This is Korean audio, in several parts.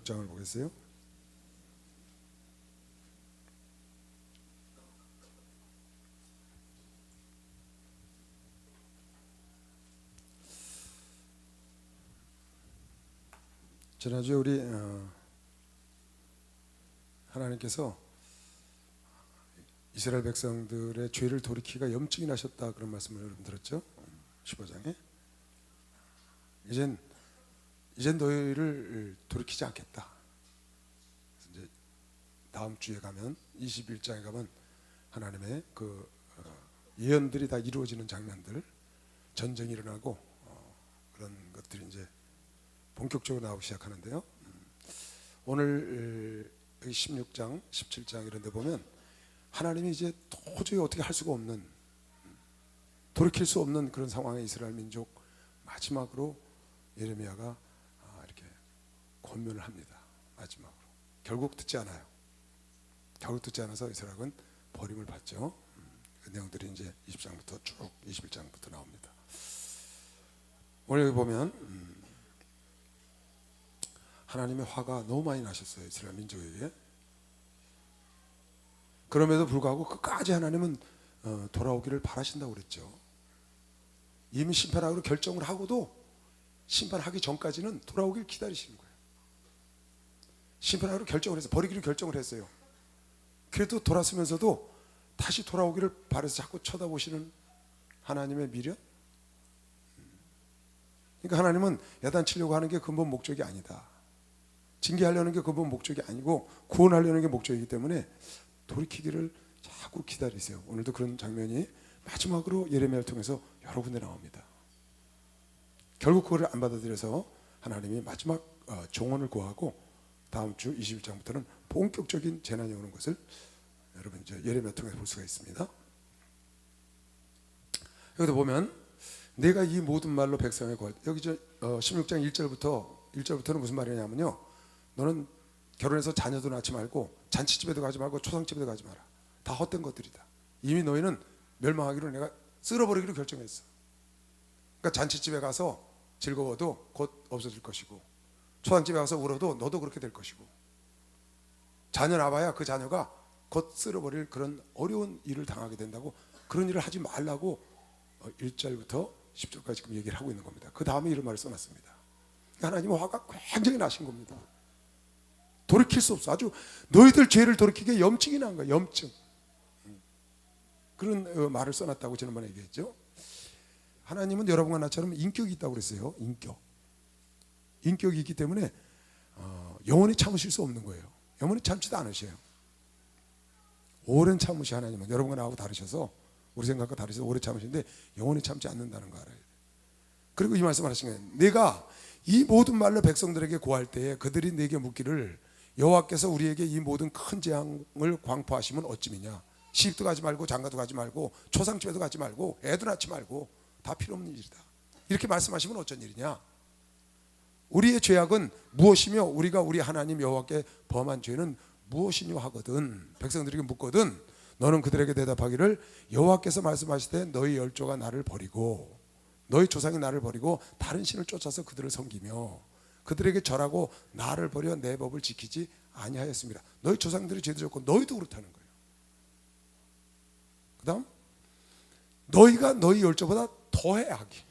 16장을 보겠어요. 지난주에 우리 하나님께서 이스라엘 백성들의 죄를 돌이키기가 염증이 나셨다 그런 말씀을 여러분 들었죠? 15장에 이젠 너희를 돌이키지 않겠다. 이제 다음 주에 가면 21장에 가면 하나님의 그 예언들이 다 이루어지는 장면들, 전쟁이 일어나고 그런 것들이 이제 본격적으로 나오기 시작하는데요. 오늘 16장, 17장 이런 데 보면 하나님이 이제 도저히 어떻게 할 수가 없는, 돌이킬 수 없는 그런 상황에 이스라엘 민족 마지막으로 예레미야가 이렇게 권면을 합니다. 마지막으로 결국 듣지 않아요. 결국 듣지 않아서 이스라엘은 버림을 받죠. 그 내용들이 이제 20장부터 쭉 21장부터 나옵니다. 오늘 여기 보면 하나님의 화가 너무 많이 나셨어요, 이스라엘 민족에게. 그럼에도 불구하고 끝까지 하나님은 돌아오기를 바라신다고 그랬죠. 이미 심판하기로 결정을 하고도 심판하기 전까지는 돌아오길 기다리시는 거예요. 심판하기로 결정을 해서 버리기로 결정을 했어요. 그래도 돌아서면서도 다시 돌아오기를 바라서 자꾸 쳐다보시는 하나님의 미련. 그러니까 하나님은 야단치려고 하는 게 근본 목적이 아니다. 징계하려는 게 근본 목적이 아니고 구원하려는 게 목적이기 때문에 돌이키기를 자꾸 기다리세요. 오늘도 그런 장면이 마지막으로 예레미야를 통해서 여러 군데 나옵니다. 결국 그거를 안 받아들여서 하나님이 마지막 종언을 구하고 다음 주 21장부터는 본격적인 재난이 오는 것을 여러분 이제 예레미야 통해서 볼 수가 있습니다. 여기도 보면 내가 이 모든 말로 백성의 구할, 여기 16장 1절부터는 무슨 말이냐면요, 너는 결혼해서 자녀도 낳지 말고 잔치집에도 가지 말고 초상집에도 가지 마라. 다 헛된 것들이다. 이미 너희는 멸망하기로 내가 쓸어버리기로 결정했어. 그러니까 잔치집에 가서 즐거워도 곧 없어질 것이고, 초상집에 가서 울어도 너도 그렇게 될 것이고, 자녀 낳아야 그 자녀가 곧 쓸어버릴 그런 어려운 일을 당하게 된다고, 그런 일을 하지 말라고 1절부터 10절까지 지금 얘기를 하고 있는 겁니다. 그 다음에 이런 말을 써놨습니다. 하나님의 화가 굉장히 나신 겁니다. 돌이킬 수 없어. 아주 너희들 죄를 돌이키기에 염증이 난 거야. 염증. 그런 말을 써놨다고 지난번에 얘기했죠. 하나님은 여러분과 나처럼 인격이 있다고 그랬어요. 인격이 있기 때문에 영원히 참으실 수 없는 거예요. 영원히 참지도 않으셔요. 오랜 참으시 하나님은 여러분과 나하고 다르셔서, 우리 생각과 다르셔서 오래 참으시는데 영원히 참지 않는다는 거 알아야 돼요. 그리고 이 말씀을 하신 거예요. 내가 이 모든 말로 백성들에게 고할 때에 그들이 내게 묻기를 여호와께서 우리에게 이 모든 큰 재앙을 광포하시면 어찌미냐. 시집도 가지 말고 장가도 가지 말고 초상집에도 가지 말고 애도 낳지 말고 다 필요 없는 일이다. 이렇게 말씀하시면 어쩐 일이냐. 우리의 죄악은 무엇이며 우리가 우리 하나님 여호와께 범한 죄는 무엇이냐 하거든. 백성들에게 묻거든 너는 그들에게 대답하기를 여호와께서 말씀하시되 너희 열조가 나를 버리고 너희 조상이 나를 버리고 다른 신을 쫓아서 그들을 섬기며 그들에게 절하고 나를 버려 내 법을 지키지 아니하였습니다. 너희 조상들이 죄도 졌고 너희도 그렇다는 거예요. 그 다음 너희가 너희 열조보다 더해 악이.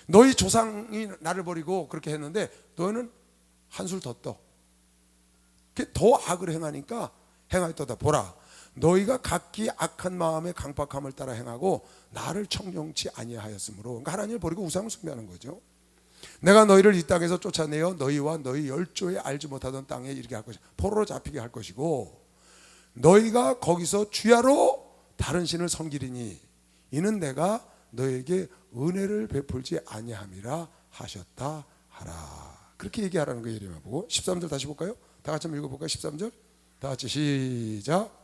너희 조상이 나를 버리고 그렇게 했는데 너희는 한술 더 떠. 더 악을 행하니까 행하였도다. 보라 너희가 각기 악한 마음의 강박함을 따라 행하고 나를 청정치 아니하였으므로. 그러니까 하나님을 버리고 우상을 숭배하는 거죠. 내가 너희를 이 땅에서 쫓아내어 너희와 너희 열조에 알지 못하던 땅에 이르게 할 것이고 포로로 잡히게 할 것이고 너희가 거기서 주야로 다른 신을 섬기리니 이는 내가 너에게 은혜를 베풀지 아니함이라 하셨다 하라. 그렇게 얘기하라는 거예요. 예레미야 보고 13절 다시 볼까요? 다 같이 한번 읽어볼까요? 13절 다 같이 시작.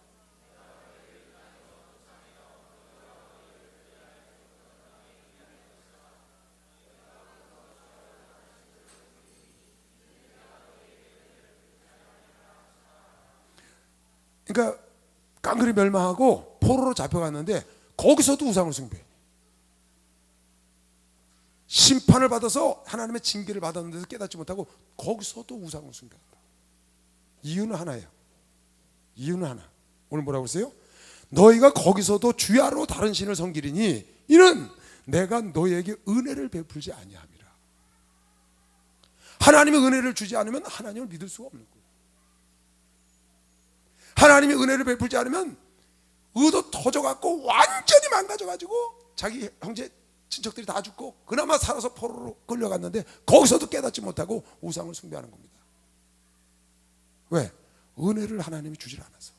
그러니까 깡그리 멸망하고 포로로 잡혀갔는데 거기서도 우상을 숭배. 심판을 받아서 하나님의 징계를 받았는데도 깨닫지 못하고 거기서도 우상을 숭배한다. 이유는 하나예요. 이유는 하나. 오늘 뭐라고 했어요? 너희가 거기서도 주야로 다른 신을 섬기리니 이는 내가 너희에게 은혜를 베풀지 아니함이라. 하나님의 은혜를 주지 않으면 하나님을 믿을 수가 없는 거예요. 하나님의 은혜를 베풀지 않으면 의도 터져갖고 완전히 망가져가지고 자기 형제 친척들이 다 죽고 그나마 살아서 포로로 끌려갔는데 거기서도 깨닫지 못하고 우상을 숭배하는 겁니다. 왜? 은혜를 하나님이 주질 않아서.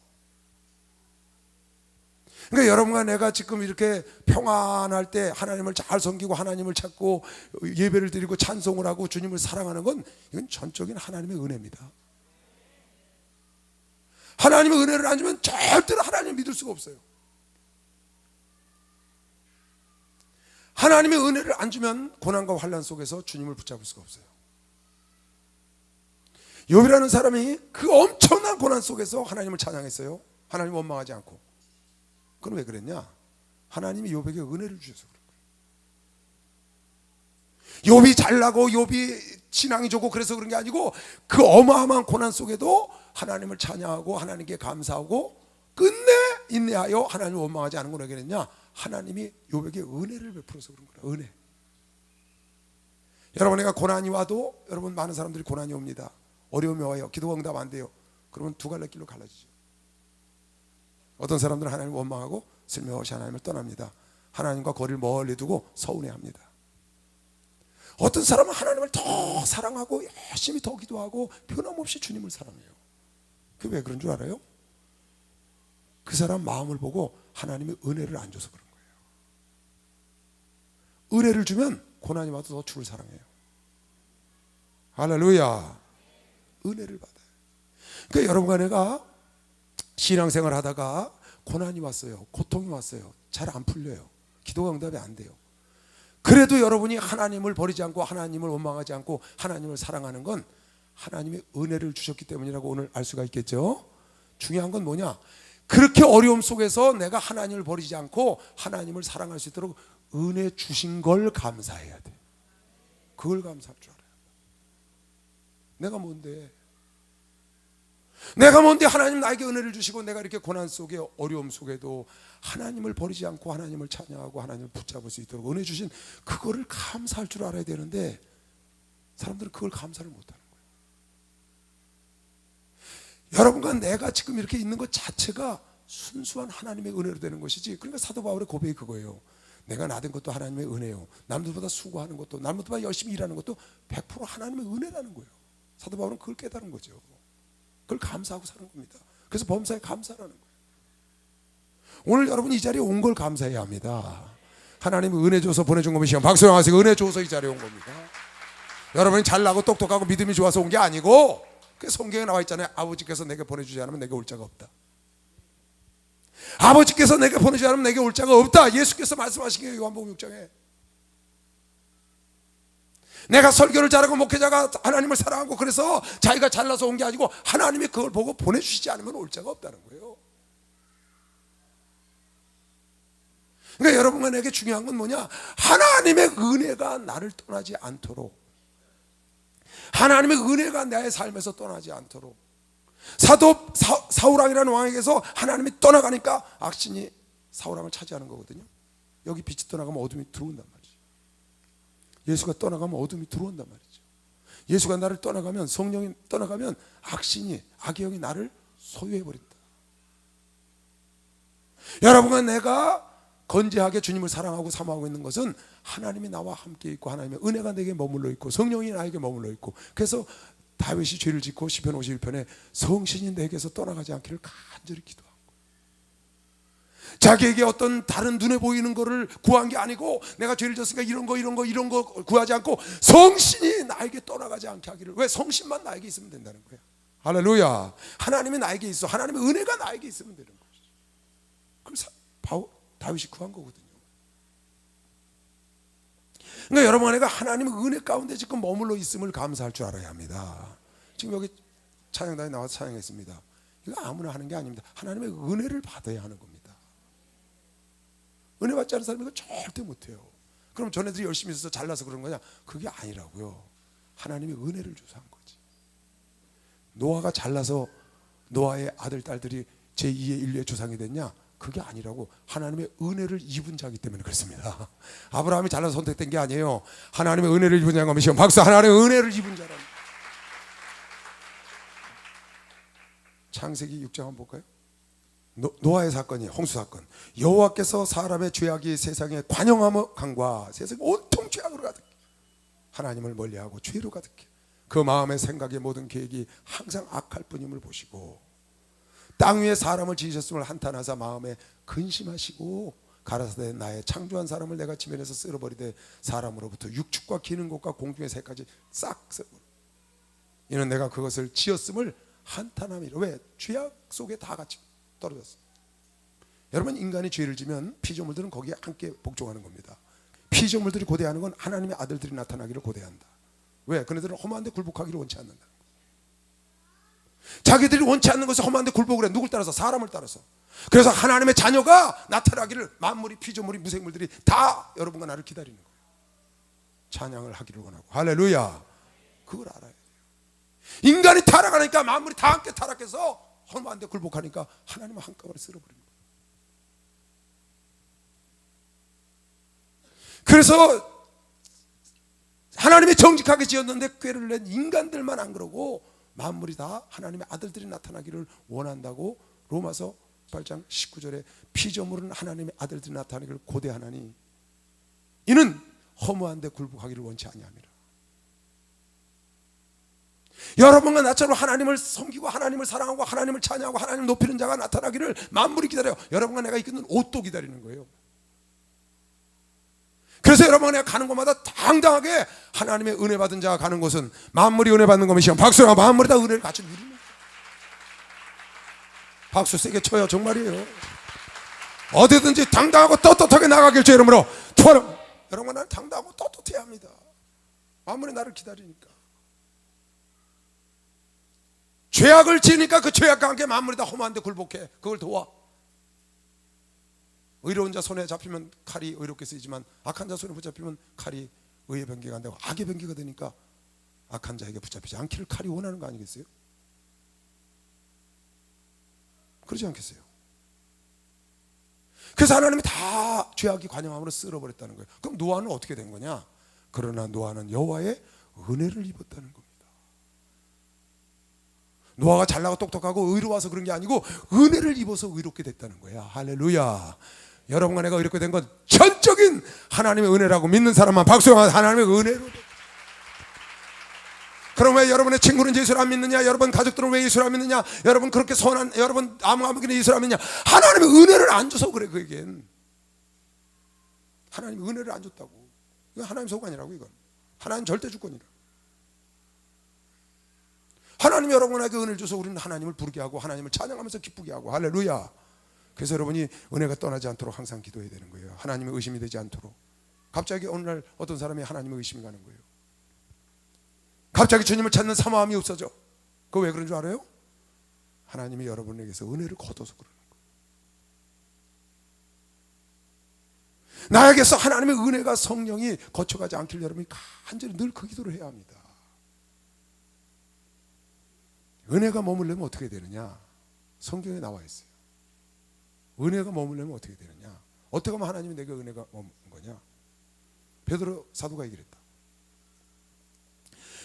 그러니까 여러분과 내가 지금 이렇게 평안할 때 하나님을 잘 섬기고 하나님을 찾고 예배를 드리고 찬송을 하고 주님을 사랑하는 건 이건 전적인 하나님의 은혜입니다. 하나님의 은혜를 안 주면 절대로 하나님을 믿을 수가 없어요. 하나님의 은혜를 안 주면 고난과 환난 속에서 주님을 붙잡을 수가 없어요. 욥이라는 사람이 그 엄청난 고난 속에서 하나님을 찬양했어요. 하나님을 원망하지 않고. 그럼 왜 그랬냐? 하나님이 욥에게 은혜를 주셔서 그런 거예요. 욥이 잘나고 욥이 신앙이 좋고 그래서 그런 게 아니고 그 어마어마한 고난 속에도 하나님을 찬양하고 하나님께 감사하고 끝내 인내하여 하나님을 원망하지 않은 건 왜 그랬냐? 하나님이 욥에게 은혜를 베풀어서 그런 거라. 은혜. 여러분, 내가 고난이 와도 여러분 많은 사람들이 고난이 옵니다. 어려움이 와요. 기도가 응답 안 돼요. 그러면 두 갈래 길로 갈라지죠. 어떤 사람들은 하나님을 원망하고 슬며시 하나님을 떠납니다. 하나님과 거리를 멀리 두고 서운해합니다. 어떤 사람은 하나님을 더 사랑하고 열심히 더 기도하고 변함없이 주님을 사랑해요. 그게 왜 그런 줄 알아요? 그 사람 마음을 보고 하나님의 은혜를 안 줘서 그런 거예요. 은혜를 주면 고난이 와도 더 주를 사랑해요. 할렐루야. 은혜를 받아요. 그러니까 여러분과 내가 신앙생활 하다가 고난이 왔어요. 고통이 왔어요. 잘 안 풀려요. 기도가 응답이 안 돼요. 그래도 여러분이 하나님을 버리지 않고 하나님을 원망하지 않고 하나님을 사랑하는 건 하나님의 은혜를 주셨기 때문이라고 오늘 알 수가 있겠죠. 중요한 건 뭐냐? 그렇게 어려움 속에서 내가 하나님을 버리지 않고 하나님을 사랑할 수 있도록 은혜 주신 걸 감사해야 돼. 그걸 감사할 줄 알아요. 내가 뭔데? 내가 뭔데 하나님 나에게 은혜를 주시고 내가 이렇게 고난 속에 어려움 속에도 하나님을 버리지 않고 하나님을 찬양하고 하나님을 붙잡을 수 있도록 은혜 주신 그거를 감사할 줄 알아야 되는데 사람들은 그걸 감사를 못하는 거예요. 여러분과 내가 지금 이렇게 있는 것 자체가 순수한 하나님의 은혜로 되는 것이지. 그러니까 사도 바울의 고백이 그거예요. 내가 나된 것도 하나님의 은혜요. 남들보다 수고하는 것도 남들보다 열심히 일하는 것도 100% 하나님의 은혜라는 거예요. 사도 바울은 그걸 깨달은 거죠. 그걸 감사하고 사는 겁니다. 그래서 범사에 감사라는 거예요. 오늘 여러분 이 자리에 온 걸 감사해야 합니다. 하나님이 은혜 줘서 보내준 겁니다. 박수영 하세요. 은혜 줘서 이 자리에 온 겁니다. 여러분이 잘나고 똑똑하고 믿음이 좋아서 온 게 아니고 그 성경에 나와 있잖아요. 아버지께서 내게 보내주지 않으면 내게 올 자가 없다. 아버지께서 내게 보내주지 않으면 내게 올 자가 없다. 예수께서 말씀하신 게 요한복음 6장에. 내가 설교를 잘하고 목회자가 하나님을 사랑하고 그래서 자기가 잘나서 온 게 아니고 하나님이 그걸 보고 보내주시지 않으면 올 자가 없다는 거예요. 그러니까 여러분과 내게 중요한 건 뭐냐? 하나님의 은혜가 나를 떠나지 않도록, 하나님의 은혜가 나의 삶에서 떠나지 않도록. 사울왕이라는 왕에게서 하나님이 떠나가니까 악신이 사울왕을 차지하는 거거든요. 여기 빛이 떠나가면 어둠이 들어온단 말이에요. 예수가 떠나가면 어둠이 들어온단 말이죠. 예수가 나를 떠나가면, 성령이 떠나가면 악신이, 악의 영이 나를 소유해버린다. 여러분과 내가 건재하게 주님을 사랑하고 사모하고 있는 것은 하나님이 나와 함께 있고 하나님의 은혜가 내게 머물러 있고 성령이 나에게 머물러 있고, 그래서 다윗이 죄를 짓고 시편 51편에 성신이 내게서 떠나가지 않기를 간절히 기도하고, 자기에게 어떤 다른 눈에 보이는 거를 구한 게 아니고 내가 죄를 졌으니까 이런 거 구하지 않고 성신이 나에게 떠나가지 않게 하기를. 왜? 성신만 나에게 있으면 된다는 거야. 할렐루야. 하나님이 나에게 있어. 하나님의 은혜가 나에게 있으면 되는 것이죠. 그걸 다윗이 구한 거거든요. 그러니까 여러분, 내가 하나님의 은혜 가운데 지금 머물러 있음을 감사할 줄 알아야 합니다. 지금 여기 찬양단에 나와서 찬양했습니다. 이거 아무나 하는 게 아닙니다. 하나님의 은혜를 받아야 하는 겁니다. 은혜 받지 않은 사람은 이거 절대 못해요. 그럼 전애들이 열심히 있어서 잘나서 그런 거냐? 그게 아니라고요. 하나님이 은혜를 줘서 한 거지. 노아가 잘나서 노아의 아들 딸들이 제2의 인류의 조상이 됐냐? 그게 아니라고. 하나님의 은혜를 입은 자이기 때문에 그렇습니다. 아브라함이 잘나서 선택된 게 아니에요. 하나님의 은혜를 입은 자가 미시오. 박수. 하나님의 은혜를 입은 자라는. 창세기 6장 한번 볼까요? 노아의 사건이 홍수 사건. 여호와께서 사람의 죄악이 세상에 관영하며 간과 세상이 온통 죄악으로 가득해 하나님을 멀리하고 죄로 가득해 그 마음의 생각의 모든 계획이 항상 악할 뿐임을 보시고 땅 위에 사람을 지으셨음을 한탄하사 마음에 근심하시고 가라사대 나의 창조한 사람을 내가 지면에서 쓸어버리되 사람으로부터 육축과 기는 것과 공중의 새까지 싹 쓸어버려 이는 내가 그것을 지었음을 한탄함이라. 왜? 죄악 속에 다 같이 떨어졌어. 여러분, 인간이 죄를 지면 피조물들은 거기에 함께 복종하는 겁니다. 피조물들이 고대하는 건 하나님의 아들들이 나타나기를 고대한다. 왜? 그네들은 험한 데 굴복하기를 원치 않는다. 자기들이 원치 않는 것을 험한 데 굴복을 해. 누굴 따라서? 사람을 따라서. 그래서 하나님의 자녀가 나타나기를 만물이, 피조물이, 무생물들이 다 여러분과 나를 기다리는 거예요. 찬양을 하기를 원하고. 할렐루야. 그걸 알아야 돼요. 인간이 타락하니까 만물이 다 함께 타락해서 험한 데 굴복하니까 하나님은 한꺼번에 쓸어버리는 거예요. 그래서 하나님이 정직하게 지었는데 꾀를 낸 인간들만 안 그러고 만물이 다 하나님의 아들들이 나타나기를 원한다고 로마서 8장 19절에 피조물은 하나님의 아들들이 나타나기를 고대하나니 이는 허무한 데 굴복하기를 원치 아니함이라. 여러분과 나처럼 하나님을 섬기고 하나님을 사랑하고 하나님을 찬양하고 하나님을 높이는 자가 나타나기를 만물이 기다려요. 여러분과 내가 이끄는 옷도 기다리는 거예요. 그래서 여러분과 내가 가는 곳마다 당당하게 하나님의 은혜 받은 자가 가는 곳은 만물이 은혜 받는 것이면 박수야. 만물이 다 은혜를 같이 누리는 거예요. 박수 세게 쳐요. 정말이에요. 어디든지 당당하고 떳떳하게 나가길 주 이름으로 투하는. 여러분, 나는 당당하고 떳떳해야 합니다. 만물이 나를 기다리니까. 죄악을 지으니까 그 죄악과 함께 만물이 다 험한데 굴복해. 그걸 도와. 의로운 자 손에 잡히면 칼이 의롭게 쓰이지만 악한 자 손에 붙잡히면 칼이 의의 변개가 안 되고 악의 변개가 되니까 악한 자에게 붙잡히지 않기를 칼이 원하는 거 아니겠어요? 그러지 않겠어요? 그래서 하나님이 다 죄악이 관영함으로 쓸어버렸다는 거예요. 그럼 노아는 어떻게 된 거냐? 그러나 노아는 여호와의 은혜를 입었다는 겁니다. 노아가 잘나고 똑똑하고 의로워서 그런 게 아니고 은혜를 입어서 의롭게 됐다는 거야. 할렐루야. 여러분과 내가 의롭게 된 건 전적인 하나님의 은혜라고 믿는 사람만 박수하면 하나님의 은혜로. 그럼 왜 여러분의 친구는 예수를 안 믿느냐? 여러분 가족들은 왜 예수를 안 믿느냐? 여러분 그렇게 선한 여러분 아무나 예수를 안 믿느냐? 하나님의 은혜를 안 줘서 그래. 그에겐 하나님의 은혜를 안 줬다고. 이건 하나님 소관이라고. 이건 하나님 절대 주권이라. 하나님이 여러분에게 은혜를 줘서 우리는 하나님을 부르게 하고 하나님을 찬양하면서 기쁘게 하고. 할렐루야. 그래서 여러분이 은혜가 떠나지 않도록 항상 기도해야 되는 거예요. 하나님의 의심이 되지 않도록. 갑자기 어느 날 어떤 사람이 하나님의 의심이 가는 거예요. 갑자기 주님을 찾는 사모함이 없어져. 그거 왜 그런 줄 알아요? 하나님이 여러분에게서 은혜를 걷어서 그러는 거예요. 나에게서 하나님의 은혜가 성령이 거쳐가지 않길 여러분이 간절히 늘 그 기도를 해야 합니다. 은혜가 머물려면 어떻게 되느냐? 성경에 나와 있어요. 은혜가 머물려면 어떻게 되느냐? 어떻게 하면 하나님이 내게 은혜가 머무는 거냐? 베드로 사도가 얘기를 했다.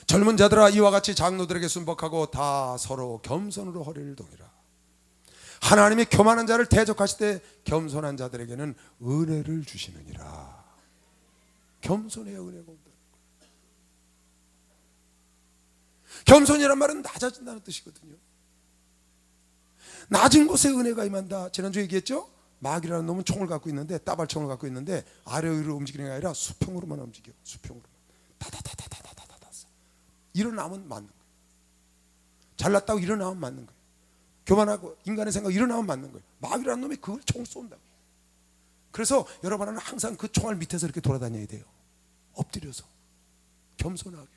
젊은 자들아 이와 같이 장로들에게 순복하고 다 서로 겸손으로 허리를 동이라. 하나님이 교만한 자를 대적하실 때 겸손한 자들에게는 은혜를 주시느니라. 겸손해야 은혜가 온다. 겸손이란 말은 낮아진다는 뜻이거든요. 낮은 곳에 은혜가 임한다. 지난주에 얘기했죠? 마귀라는 놈은 총을 갖고 있는데 따발총을 갖고 있는데 아래 위로 움직이는 게 아니라 수평으로만 움직여. 수평으로만. 다다다다다다다다. 일어나면 맞는 거예요. 잘났다고 일어나면 맞는 거예요. 교만하고 인간의 생각 일어나면 맞는 거예요. 마귀라는 놈이 그걸 총을 쏜다고. 그래서 여러분은 항상 그 총알 밑에서 이렇게 돌아다녀야 돼요. 엎드려서 겸손하게.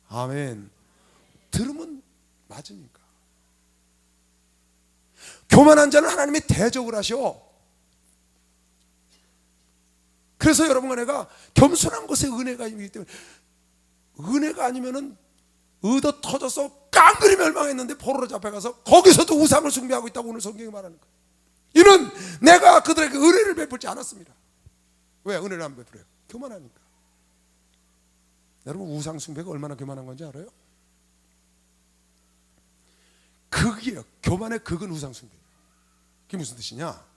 아멘. 들으면 맞으니까. 교만한 자는 하나님이 대적을 하셔. 그래서 여러분과 내가 겸손한 곳에 은혜가 있기 때문에, 은혜가 아니면은 얻어 터져서 깡그리 멸망했는데 포로로 잡혀가서 거기서도 우상을 숭배하고 있다고 오늘 성경이 말하는 거예요. 이는 내가 그들에게 은혜를 베풀지 않았습니다. 왜 은혜를 안 베풀어요? 교만하니까. 여러분, 우상 숭배가 얼마나 교만한 건지 알아요? 극이에요. 교만의 극은 우상 숭배예요. 그게 무슨 뜻이냐?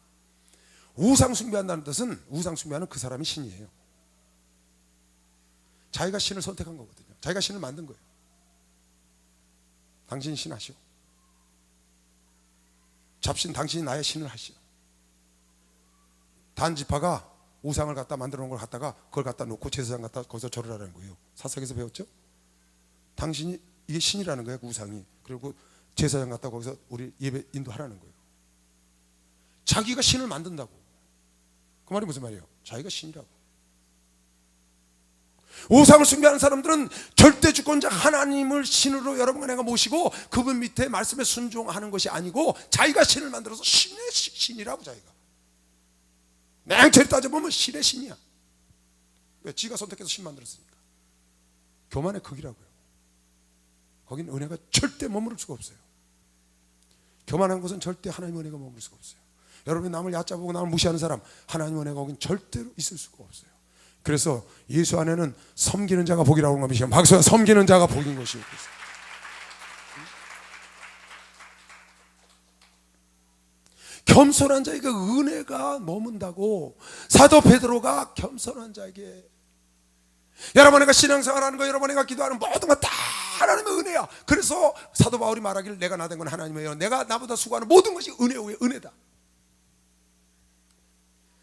우상 숭배한다는 뜻은, 우상 숭배하는 그 사람이 신이에요. 자기가 신을 선택한 거거든요. 자기가 신을 만든 거예요. 당신이 신 하시오. 잡신, 당신이 나의 신을 하시오. 단지파가 우상을 갖다 만들어 놓은 걸 갖다가 그걸 갖다 놓고 제사장 갖다 거기서 절을 하라는 거예요. 사사기에서 배웠죠? 당신이, 이게 신이라는 거예요, 그 우상이. 그리고 제사장 갖다 거기서 우리 예배 인도하라는 거예요. 자기가 신을 만든다고. 그 말이 무슨 말이에요? 자기가 신이라고. 우상을 숭배하는 사람들은 절대 주권자 하나님을 신으로 여러분과 내가 모시고 그분 밑에 말씀에 순종하는 것이 아니고 자기가 신을 만들어서 신의 신이라고. 자기가 냉철히 따져보면 신의 신이야. 왜? 지가 선택해서 신 만들었으니까. 교만의 극이라고요. 거긴 은혜가 절대 머무를 수가 없어요. 교만한 것은 절대 하나님의 은혜가 머무를 수가 없어요. 여러분이 남을 얕잡고 남을 무시하는 사람, 하나님의 은혜가 거긴 절대로 있을 수가 없어요. 그래서 예수 안에는 섬기는 자가 복이라고 하는 것이죠. 박수야, 섬기는 자가 복인 것이고. 겸손한 자에게 은혜가 머문다고 사도 베드로가 겸손한 자에게, 여러분과 신앙생활하는 거, 여러분과 기도하는 모든 거 다 하나님의 은혜야. 그래서 사도 바울이 말하기를 내가 나된 건 하나님의 은혜, 내가 나보다 수고하는 모든 것이 은혜 위에 은혜다.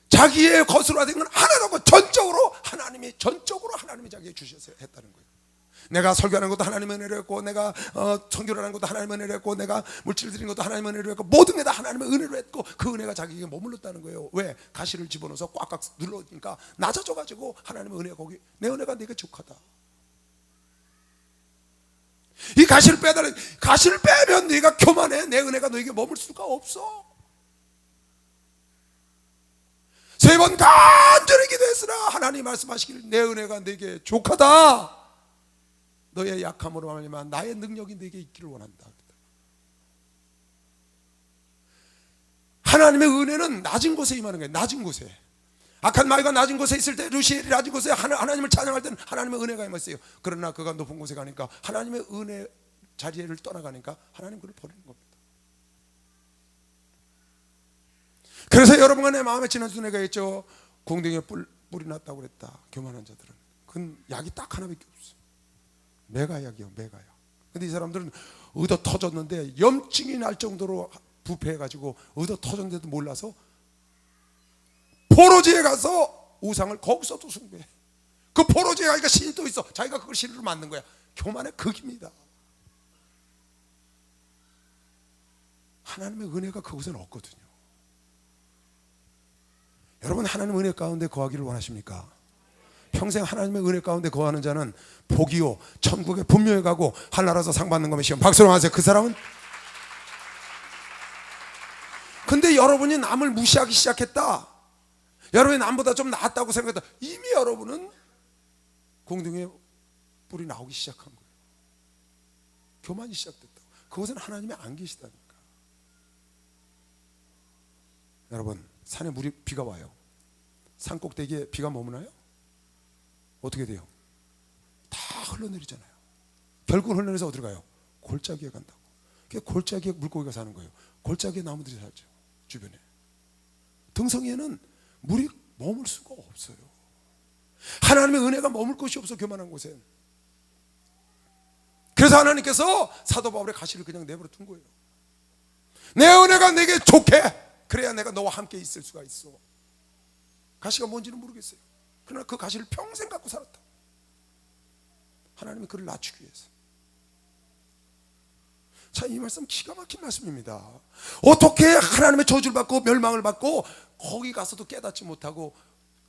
자기의 것으로 된 건 하나도 없고 전적으로 하나님이 자기에게 주셔서 했다는 거예요. 내가 설교하는 것도 하나님의 은혜로 했고, 내가 선교를 하는 것도 하나님의 은혜로 했고, 내가 물질 드린 것도 하나님의 은혜로 했고, 모든 게 다 하나님의 은혜로 했고, 그 은혜가 자기에게 머물렀다는 거예요. 왜? 가시를 집어넣어서 꽉꽉 눌러니까 낮아져가지고 하나님의 은혜가 거기, 내 은혜가 네게 족하다. 이 가시를 빼달라. 가시를 빼면 네가 교만해. 내 은혜가 너에게 머물 수가 없어. 3번 간절히 기도했으나 하나님 말씀하시기를 내 은혜가 네게 족하다. 너의 약함으로 말미암아 나의 능력이 네게 있기를 원한다. 하나님의 은혜는 낮은 곳에 임하는 거예요. 낮은 곳에. 악한 마귀가 낮은 곳에 있을 때, 루시엘이 낮은 곳에 하나님을 찬양할 때는 하나님의 은혜가 임했어요. 그러나 그가 높은 곳에 가니까 하나님의 은혜 자리를 떠나가니까 하나님 그를 버리는 겁니다. 그래서 여러분과 내 마음에 지난주 내가 했죠. 공동에 뿔이 났다고 그랬다. 교만한 자들은. 그건 약이 딱 하나밖에 없어. 메가약이요, 메가약. 근데 이 사람들은 얻어 터졌는데 염증이 날 정도로 부패해가지고 얻어 터졌는데도 몰라서 포로지에 가서 우상을 거기서도 숭배해. 그 포로지에 자기가 신이 또 있어. 자기가 그걸 신으로 만든 거야. 교만의 극입니다. 하나님의 은혜가 그곳에는 없거든요. 여러분, 하나님의 은혜 가운데 거하기를 원하십니까? 평생 하나님의 은혜 가운데 거하는 자는 복이요 천국에 분명히 가고 하늘나라에서 상 받는 것이요. 박수로 하세요. 그 사람은. 근데 여러분이 남을 무시하기 시작했다. 여러분이 남보다 좀 낫다고 생각했다. 이미 여러분은 공동에 뿔이 나오기 시작한 거예요. 교만이 시작됐다고. 그것은 하나님이 안 계시다니까. 여러분, 산에 비가 와요. 산 꼭대기에 비가 머무나요? 어떻게 돼요? 다 흘러내리잖아요. 결국은 흘러내려서 어디로 가요? 골짜기에 간다고. 골짜기에 물고기가 사는 거예요. 골짜기에 나무들이 살죠. 주변에. 등성이에는 물이 머물 수가 없어요. 하나님의 은혜가 머물 곳이 없어, 교만한 곳엔. 그래서 하나님께서 사도 바울의 가시를 그냥 내버려 둔 거예요. 내 은혜가 내게 좋게, 그래야 내가 너와 함께 있을 수가 있어. 가시가 뭔지는 모르겠어요. 그러나 그 가시를 평생 갖고 살았다. 하나님이 그를 낮추기 위해서. 자, 이 말씀 기가 막힌 말씀입니다. 어떻게 하나님의 저주를 받고 멸망을 받고 거기 가서도 깨닫지 못하고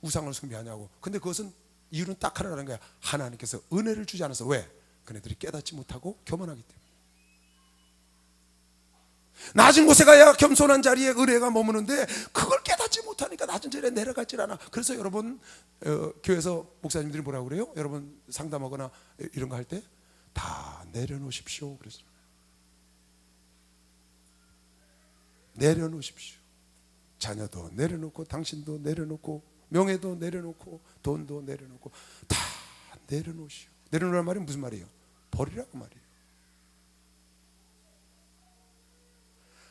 우상을 숭배하냐고. 근데 그것은 이유는 딱 하나라는 거야. 하나님께서 은혜를 주지 않아서. 왜? 그네들이 깨닫지 못하고 교만하기 때문에. 낮은 곳에 가야 겸손한 자리에 은혜가 머무는데 그걸 깨닫지 깨닫지 못하니까 낮은 자리에 내려가질 않아. 그래서 여러분 교회에서 목사님들이 뭐라고 그래요? 여러분 상담하거나 이런 거 할 때 다 내려놓으십시오 그래서 내려놓으십시오. 자녀도 내려놓고 당신도 내려놓고 명예도 내려놓고 돈도 내려놓고 다 내려놓으시오. 내려놓으란 말이 무슨 말이에요? 버리라고 말이에요.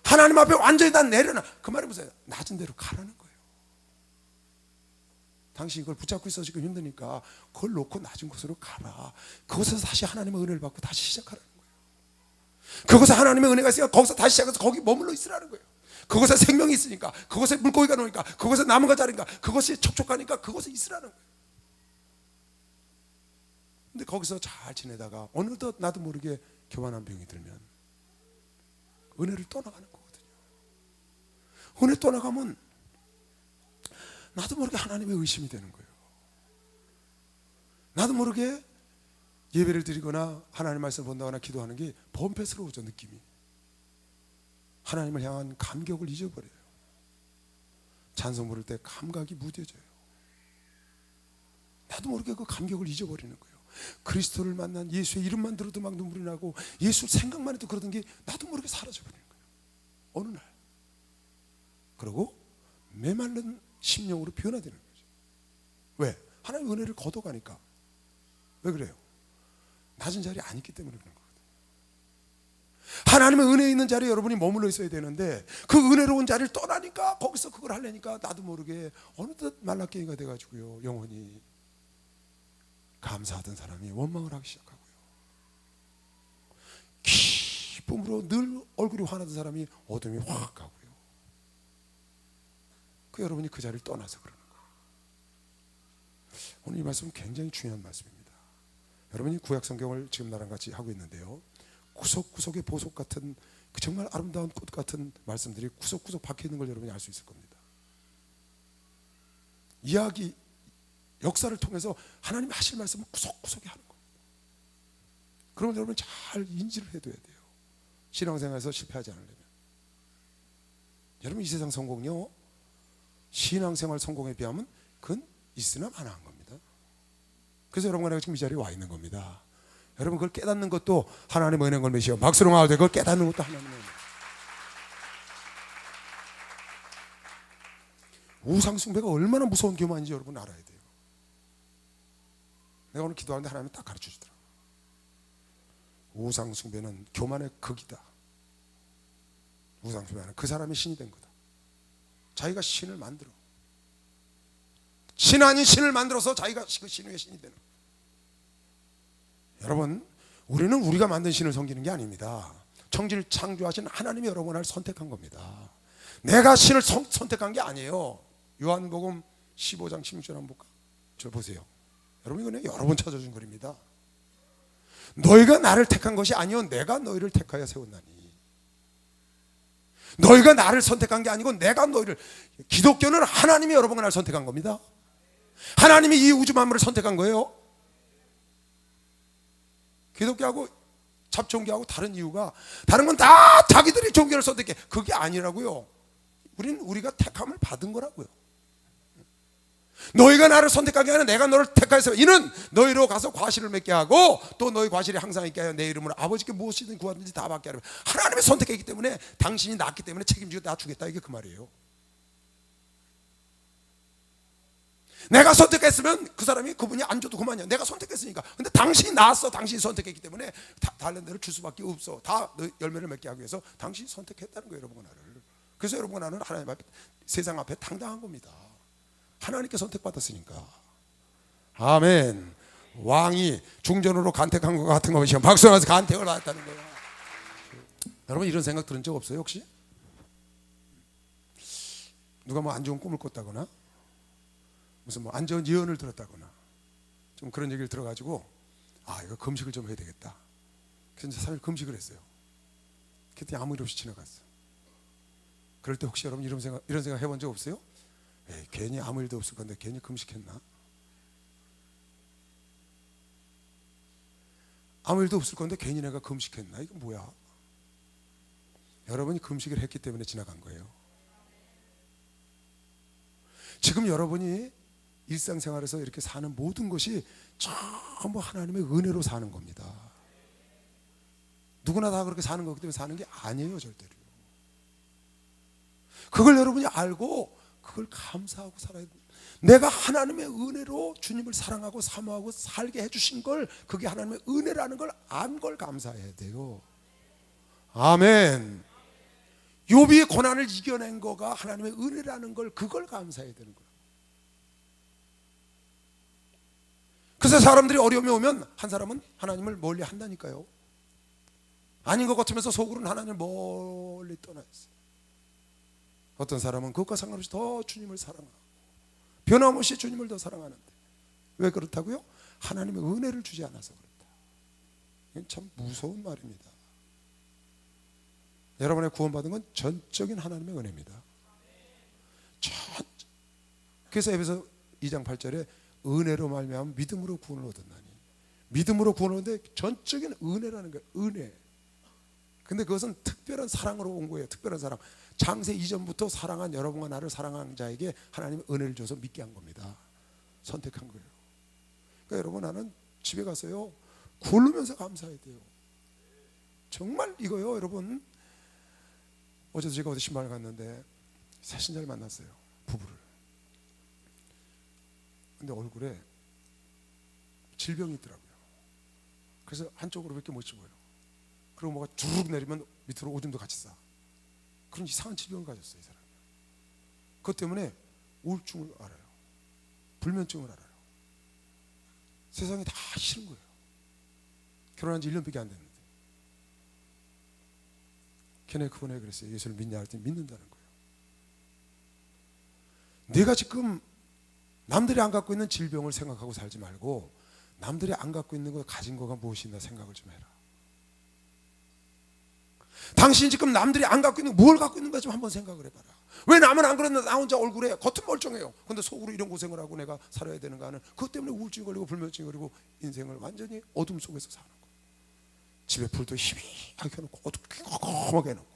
하나님 앞에 완전히 다 내려놔. 그 말이 무슨 낮은 데로 가라는 거예요. 당신 이걸 붙잡고 있어 지금 힘드니까 그걸 놓고 낮은 곳으로 가라. 그곳에서 다시 하나님의 은혜를 받고 다시 시작하라는 거예요. 그곳에 하나님의 은혜가 있으니까 거기서 다시 시작해서 거기 머물러 있으라는 거예요. 그곳에 생명이 있으니까, 그곳에 물고기가 나오니까, 그곳에 나무가 자라니까, 그것이 촉촉하니까 그곳에 있으라는 거예요. 근데 거기서 잘 지내다가 어느덧 나도 모르게 교만한 병이 들면 은혜를 떠나가는 거거든요. 은혜 떠나가면 나도 모르게 하나님의 의심이 되는 거예요. 나도 모르게 예배를 드리거나 하나님 말씀을 본다거나 기도하는 게 범패스러워져. 느낌이 하나님을 향한 감격을 잊어버려요. 찬송 부를 때 감각이 무뎌져요. 나도 모르게 그 감격을 잊어버리는 거예요. 그리스도를 만난 예수의 이름만 들어도 막 눈물이 나고 예수 생각만 해도 그러던 게 나도 모르게 사라져버리는 거예요. 어느 날. 그리고 메말른 심령으로 변화되는 거죠. 왜? 하나님의 은혜를 걷어가니까. 왜 그래요? 낮은 자리에 안 있기 때문에 그런 거거든요. 하나님의 은혜 있는 자리에 여러분이 머물러 있어야 되는데 그 은혜로운 자리를 떠나니까 거기서 그걸 하려니까 나도 모르게 어느덧 말라깽이가 돼가지고요. 영혼이 감사하던 사람이 원망을 하기 시작하고요. 기쁨으로 늘 얼굴이 환하던 사람이 어둠이 확 가고요. 그 여러분이 그 자리를 떠나서 그러는 거예요. 오늘 이 말씀은 굉장히 중요한 말씀입니다. 여러분이 구약 성경을 지금 나랑 같이 하고 있는데요. 구석구석의 보석 같은 그 정말 아름다운 꽃 같은 말씀들이 구석구석 박혀 있는 걸 여러분이 알 수 있을 겁니다. 이야기 역사를 통해서 하나님이 하실 말씀은 구석구석에 하는 겁니다. 그러면 여러분 잘 인지를 해둬야 돼요. 신앙생활에서 실패하지 않으려면. 여러분 이 세상 성공요 신앙생활 성공에 비하면 그건 있으나 마나한 겁니다. 그래서 여러분과 지금 이 자리에 와 있는 겁니다. 여러분 그걸 깨닫는 것도 하나님의 은혜인 걸 메시오. 박수로 나와도 그걸 깨닫는 것도 하나님의 은혜. 우상 숭배가 얼마나 무서운 교만인지 여러분 알아야 돼요. 내가 오늘 기도하는데 하나님이 딱 가르쳐 주더라고요. 우상 숭배는 교만의 극이다. 우상 숭배는 그 사람이 신이 된 거다. 자기가 신을 만들어. 신 아닌 신을 만들어서 자기가 그 신 위에 신이 되는 거예요. 여러분 우리는 우리가 만든 신을 섬기는 게 아닙니다. 천지를 창조하신 하나님이 여러분을 선택한 겁니다. 내가 신을 선택한 게 아니에요. 요한복음 15장 16절 한번 볼까? 저 보세요. 여러분 이거는 여러 번 찾아준 글입니다. 너희가 나를 택한 것이 아니요 내가 너희를 택하여 세웠나니. 너희가 나를 선택한 게 아니고 내가 너희를. 기독교는 하나님이 여러분과 나를 선택한 겁니다. 하나님이 이 우주 만물을 선택한 거예요. 기독교하고 잡종교하고 다른 이유가 다른 건 다 자기들이 종교를 선택해. 그게 아니라고요. 우리는 우리가 택함을 받은 거라고요. 너희가 나를 선택한 게 아니라 내가 너를 택하여서 이는 너희로 가서 과실을 맺게 하고 또 너희 과실이 항상 있게 하여 내 이름으로 아버지께 무엇이든 구하든지 다 받게 하라. 하나님이 선택했기 때문에 당신이 낳았기 때문에 책임지고 다 주겠다. 이게 그 말이에요. 내가 선택했으면 그 사람이 그분이 안 줘도 그만이야. 내가 선택했으니까. 근데 당신이 낳았어. 당신이 선택했기 때문에 다른 데를 줄 수밖에 없어. 다 열매를 맺게 하기 위해서 당신이 선택했다는 거예요. 여러분과 나를. 그래서 여러분과 나는 하나님 앞에 세상 앞에 당당한 겁니다. 하나님께 선택받았으니까. 아멘. 왕이 중전으로 간택한 것 같은 것이 박수 나서 간택을 받았다는 거예요. 여러분 이런 생각 들은 적 없어요 혹시? 누가 뭐 안 좋은 꿈을 꿨다거나 무슨 뭐 안 좋은 예언을 들었다거나 좀 그런 얘기를 들어가지고 이거 금식을 좀 해야 되겠다. 그래서 3일 금식을 했어요. 그랬더니 아무 일 없이 지나갔어. 그럴 때 혹시 여러분 이런 생각 해본 적 없어요? 에이, 괜히 아무 일도 없을 건데 괜히 금식했나? 아무 일도 없을 건데 괜히 내가 금식했나? 이거 뭐야? 여러분이 금식을 했기 때문에 지나간 거예요. 지금 여러분이 일상생활에서 이렇게 사는 모든 것이 전부 하나님의 은혜로 사는 겁니다. 누구나 다 그렇게 사는 거기 때문에 사는 게 아니에요, 절대로. 그걸 여러분이 알고 그걸 감사하고 살아야 돼요. 내가 하나님의 은혜로 주님을 사랑하고 사모하고 살게 해주신 걸, 그게 하나님의 은혜라는 걸 안 걸 감사해야 돼요. 아멘. 욥이 고난을 이겨낸 거가 하나님의 은혜라는 걸, 그걸 감사해야 되는 거예요. 그래서 사람들이 어려움이 오면 한 사람은 하나님을 멀리 한다니까요. 아닌 것 같으면서 속으로는 하나님을 멀리 떠나 있어요. 어떤 사람은 그것과 상관없이 더 주님을 사랑하고 변함없이 주님을 더 사랑하는데, 왜 그렇다고요? 하나님의 은혜를 주지 않아서 그렇다. 이건 참 무서운 말입니다. 여러분의 구원받은 건 전적인 하나님의 은혜입니다. 그래서 에베소 2장 8절에 은혜로 말미암아 믿음으로 구원을 얻었나니, 믿음으로 구원을 얻는데 전적인 은혜라는 거예요. 은혜. 근데 그것은 특별한 사랑으로 온 거예요. 특별한 사랑. 창세 이전부터 사랑한 여러분과 나를 사랑한 자에게 하나님은 은혜를 줘서 믿게 한 겁니다. 선택한 거예요. 그러니까 여러분, 나는 집에 가서요 굴르면서 감사해야 돼요. 정말 이거요, 여러분. 어제도 제가 어디 신방을 갔는데 새 신자를 만났어요, 부부를. 근데 얼굴에 질병이 있더라고요. 그래서 한쪽으로 밖에 못 집어요. 그리고 뭐가 주르륵 내리면 밑으로 오줌도 같이 싸. 그런 이상한 질병을 가졌어요, 이 사람이. 그것 때문에 우울증을 알아요. 불면증을 알아요. 세상이 다 싫은 거예요. 결혼한 지 1년밖에 안 됐는데. 걔네 그분에 그랬어요. 예수를 믿냐 할 때 믿는다는 거예요. 내가 지금 남들이 안 갖고 있는 질병을 생각하고 살지 말고 남들이 안 갖고 있는 거, 가진 거가 무엇이나 생각을 좀 해라. 당신이 지금 남들이 안 갖고 있는 뭘 갖고 있는가 좀 한번 생각을 해봐라. 왜 남은 안 그랬는데 나 혼자 얼굴에 겉은 멀쩡해요. 근데 속으로 이런 고생을 하고 내가 살아야 되는가 하는, 그것 때문에 우울증 걸리고 불면증 걸리고 인생을 완전히 어둠 속에서 사는 거예요. 집에 불도 희미하게 해놓고 어둡게 컴컴하게 해놓고.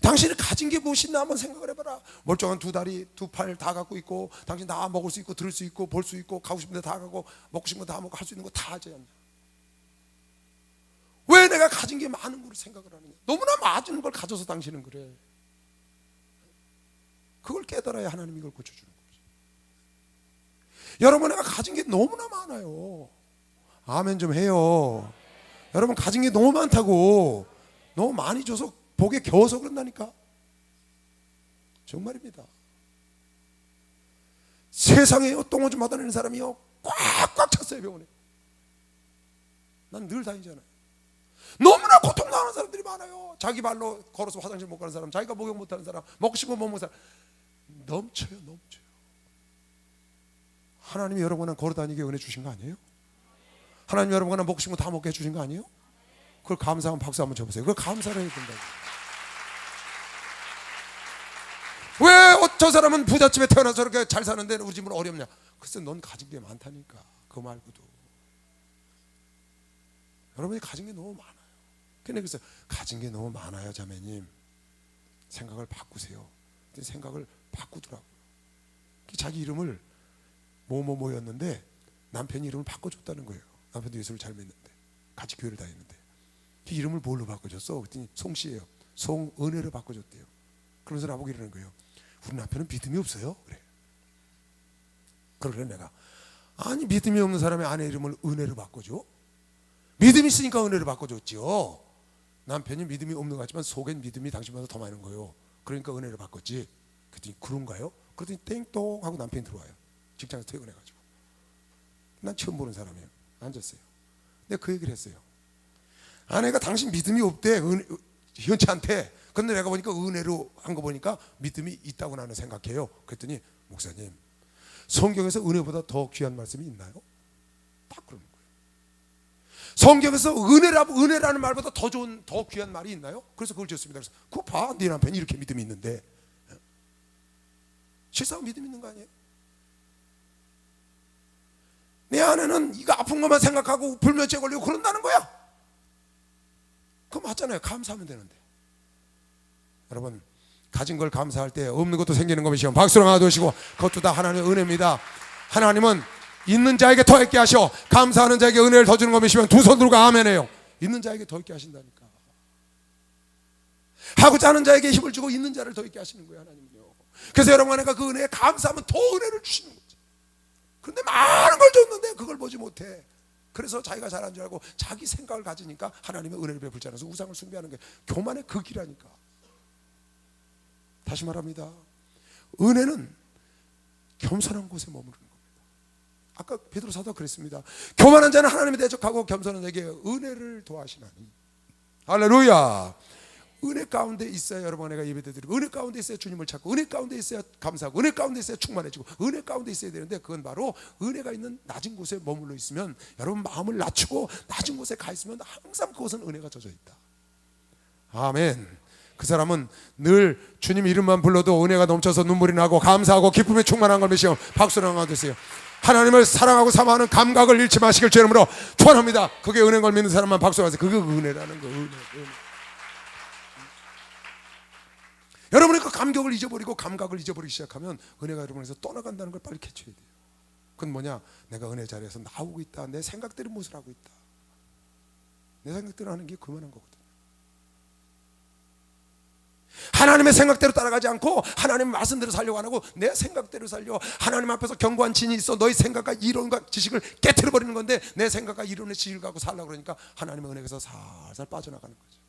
당신이 가진 게 무엇이나 한번 생각을 해봐라. 멀쩡한 두 다리 두 팔 다 갖고 있고, 당신 다 먹을 수 있고 들을 수 있고 볼 수 있고 가고 싶은 데 다 가고 먹고 싶은 거 다 먹고 할 수 있는 거 다 하지 않냐. 왜 내가 가진 게 많은 걸 생각을 하느냐. 너무나 많은 걸 가져서 당신은 그래. 그걸 깨달아야 하나님이 이걸 고쳐주는 거지. 여러분, 내가 가진 게 너무나 많아요. 아멘 좀 해요. 여러분, 가진 게 너무 많다고. 너무 많이 줘서 복에 겨워서 그런다니까. 정말입니다. 세상에요 똥오줌 받아내는 사람이요 꽉꽉 찼어요, 병원에. 난 늘 다니잖아요. 너무나 고통당하는 사람들이 많아요. 자기 발로 걸어서 화장실 못 가는 사람, 자기가 목욕 못하는 사람, 먹고 싶은 거 못 먹는 사람. 넘쳐요, 넘쳐요. 하나님이 여러분은 걸어다니게 은혜 주신 거 아니에요? 하나님이 여러분은 먹고 싶은 거 다 먹게 해주신 거 아니에요? 그걸 감사하면 박수 한번 쳐보세요. 그걸 감사를 해야 된다고. 왜 저 사람은 부잣집에 태어나서 저렇게 잘 사는데 우리 집은 어렵냐? 글쎄, 넌 가진 게 많다니까. 그거 말고도. 여러분이 가진 게 너무 많아요. 그래서 가진 게 너무 많아요, 자매님. 생각을 바꾸세요. 생각을 바꾸더라고요. 자기 이름을 뭐뭐뭐였는데 남편이 이름을 바꿔줬다는 거예요. 남편도 예수를 잘 믿는데 같이 교회를 다니는데 이름을 뭘로 바꿔줬어? 그랬더니 송씨예요. 송은혜로 바꿔줬대요. 그러면서 나보고 이러는 거예요. 우리 남편은 믿음이 없어요. 그래. 그러래 내가, 아니 믿음이 없는 사람의 아내 이름을 은혜로 바꿔줘? 믿음이 있으니까 은혜로 바꿔줬지요. 남편이 믿음이 없는 것 같지만 속엔 믿음이 당신보다 더 많은 거예요. 그러니까 은혜로 바꿨지. 그랬더니 그런가요? 그랬더니 땡똥 하고 남편이 들어와요. 직장에서 퇴근해가지고. 난 처음 보는 사람이에요. 앉았어요. 내가 그 얘기를 했어요. 아내가 당신 믿음이 없대, 현치한테. 근데 내가 보니까 은혜로 한 거 보니까 믿음이 있다고 나는 생각해요. 그랬더니 목사님, 성경에서 은혜보다 더 귀한 말씀이 있나요? 딱 그러는 거예요. 성경에서 은혜라는 말보다 더 좋은, 더 귀한 말이 있나요? 그래서 그걸 지었습니다. 그래서 그거 봐, 네 남편이 이렇게 믿음이 있는데. 실상 믿음 있는 거 아니에요? 내 아내는 이거 아픈 것만 생각하고 불면증 걸리고 그런다는 거야. 그거 맞잖아요. 감사하면 되는데. 여러분, 가진 걸 감사할 때 없는 것도 생기는 것이요 박수로 나와두시고 그것도 다 하나님의 은혜입니다. 하나님은 있는 자에게 더 있게 하셔 감사하는 자에게 은혜를 더 주는 것이면 두 손 들고 아멘해요. 있는 자에게 더 있게 하신다니까. 하고자 하는 자에게 힘을 주고 있는 자를 더 있게 하시는 거예요 하나님은요. 그래서 여러분 안에가 그 은혜에 감사하면 더 은혜를 주시는 거죠. 그런데 많은 걸 줬는데 그걸 보지 못해. 그래서 자기가 잘한 줄 알고 자기 생각을 가지니까 하나님의 은혜를 베풀지 않아서 우상을 숭배하는 게 교만의 극이라니까. 다시 말합니다. 은혜는 겸손한 곳에 머무르는 겁니다. 아까 베드로 사도가 그랬습니다. 교만한 자는 하나님에 대적하고 겸손한 자에게 은혜를 도하시나니. 할렐루야. 은혜 가운데 있어야 여러분 내가 예배드리고 은혜 가운데 있어야 주님을 찾고 은혜 가운데 있어야 감사하고 은혜 가운데 있어야 충만해지고 은혜 가운데 있어야 되는데 그건 바로 은혜가 있는 낮은 곳에 머물러 있으면 여러분 마음을 낮추고 낮은 곳에 가 있으면 항상 그곳은 은혜가 젖어 있다. 아멘. 그 사람은 늘 주님 이름만 불러도 은혜가 넘쳐서 눈물이 나고 감사하고 기쁨에 충만한 걸 믿으시오. 박수를 한번 주세요. 하나님을 사랑하고 사모하는 감각을 잃지 마시길 주 이름으로 축원합니다. 그게 은혜인 걸 믿는 사람만 박수 하세요. 그게 은혜라는 거. 은혜. 여러분이 그 감격을 잊어버리고 감각을 잊어버리기 시작하면 은혜가 여러분에서 떠나간다는 걸 빨리 캐쳐야 돼요. 그건 뭐냐? 내가 은혜 자리에서 나오고 있다. 내 생각대로 무엇을 하고 있다. 내 생각대로 하는 게 그만한 거거든요. 하나님의 생각대로 따라가지 않고 하나님의 말씀대로 살려고 안 하고 내 생각대로 살려. 하나님 앞에서 견고한 진이 있어. 너희 생각과 이론과 지식을 깨트려버리는 건데 내 생각과 이론의 지식을 갖고 살려고 그러니까 하나님의 은혜에서 살살 빠져나가는 거죠.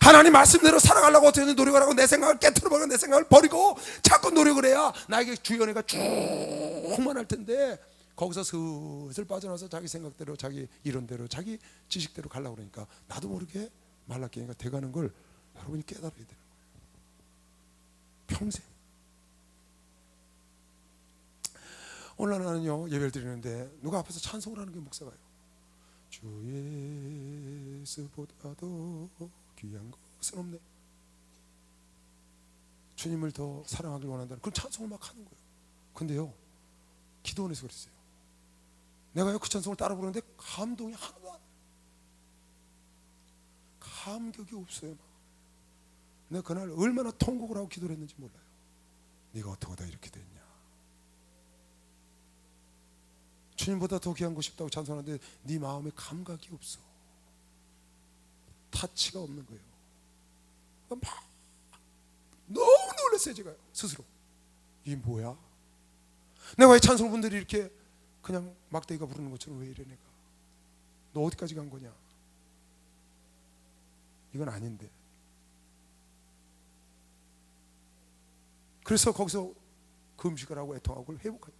하나님 말씀대로 살아가려고 어떻게든 노력을 하고 내 생각을 깨트려버리고 내 생각을 버리고 자꾸 노력을 해야 나에게 주의 은혜가 쭉만 할 텐데 거기서 슬슬 빠져나와서 자기 생각대로 자기 이론대로 자기 지식대로 가려고 그러니까 나도 모르게 말라깽이가 돼가는 걸 여러분이 깨달아야 되는 거예요. 평생. 오늘 나는요 예배를 드리는데 누가 앞에서 찬송을 하는 게 목사가요. 주 예수보다도 귀한 것은 없네. 주님을 더 사랑하길 원한다는 그런 찬송을 막 하는 거예요. 근데요 기도원에서 그랬어요. 내가요 그 찬송을 따라 부르는데 감동이 하나도 안 나요. 감격이 없어요. 내가 그날 얼마나 통곡을 하고 기도를 했는지 몰라요. 네가 어떻게 다 이렇게 됐냐. 주님보다 더 귀한 것이 없다고 찬송하는데 네 마음에 감각이 없어. 타치가 없는 거예요. 막 너무 놀랐어요 제가 스스로. 이게 뭐야? 내가 왜 찬송분들이 이렇게 그냥 막대기가 부르는 것처럼 왜 이래 내가. 너 어디까지 간 거냐. 이건 아닌데. 그래서 거기서 금식을 하고 애통하고 그걸 회복하죠.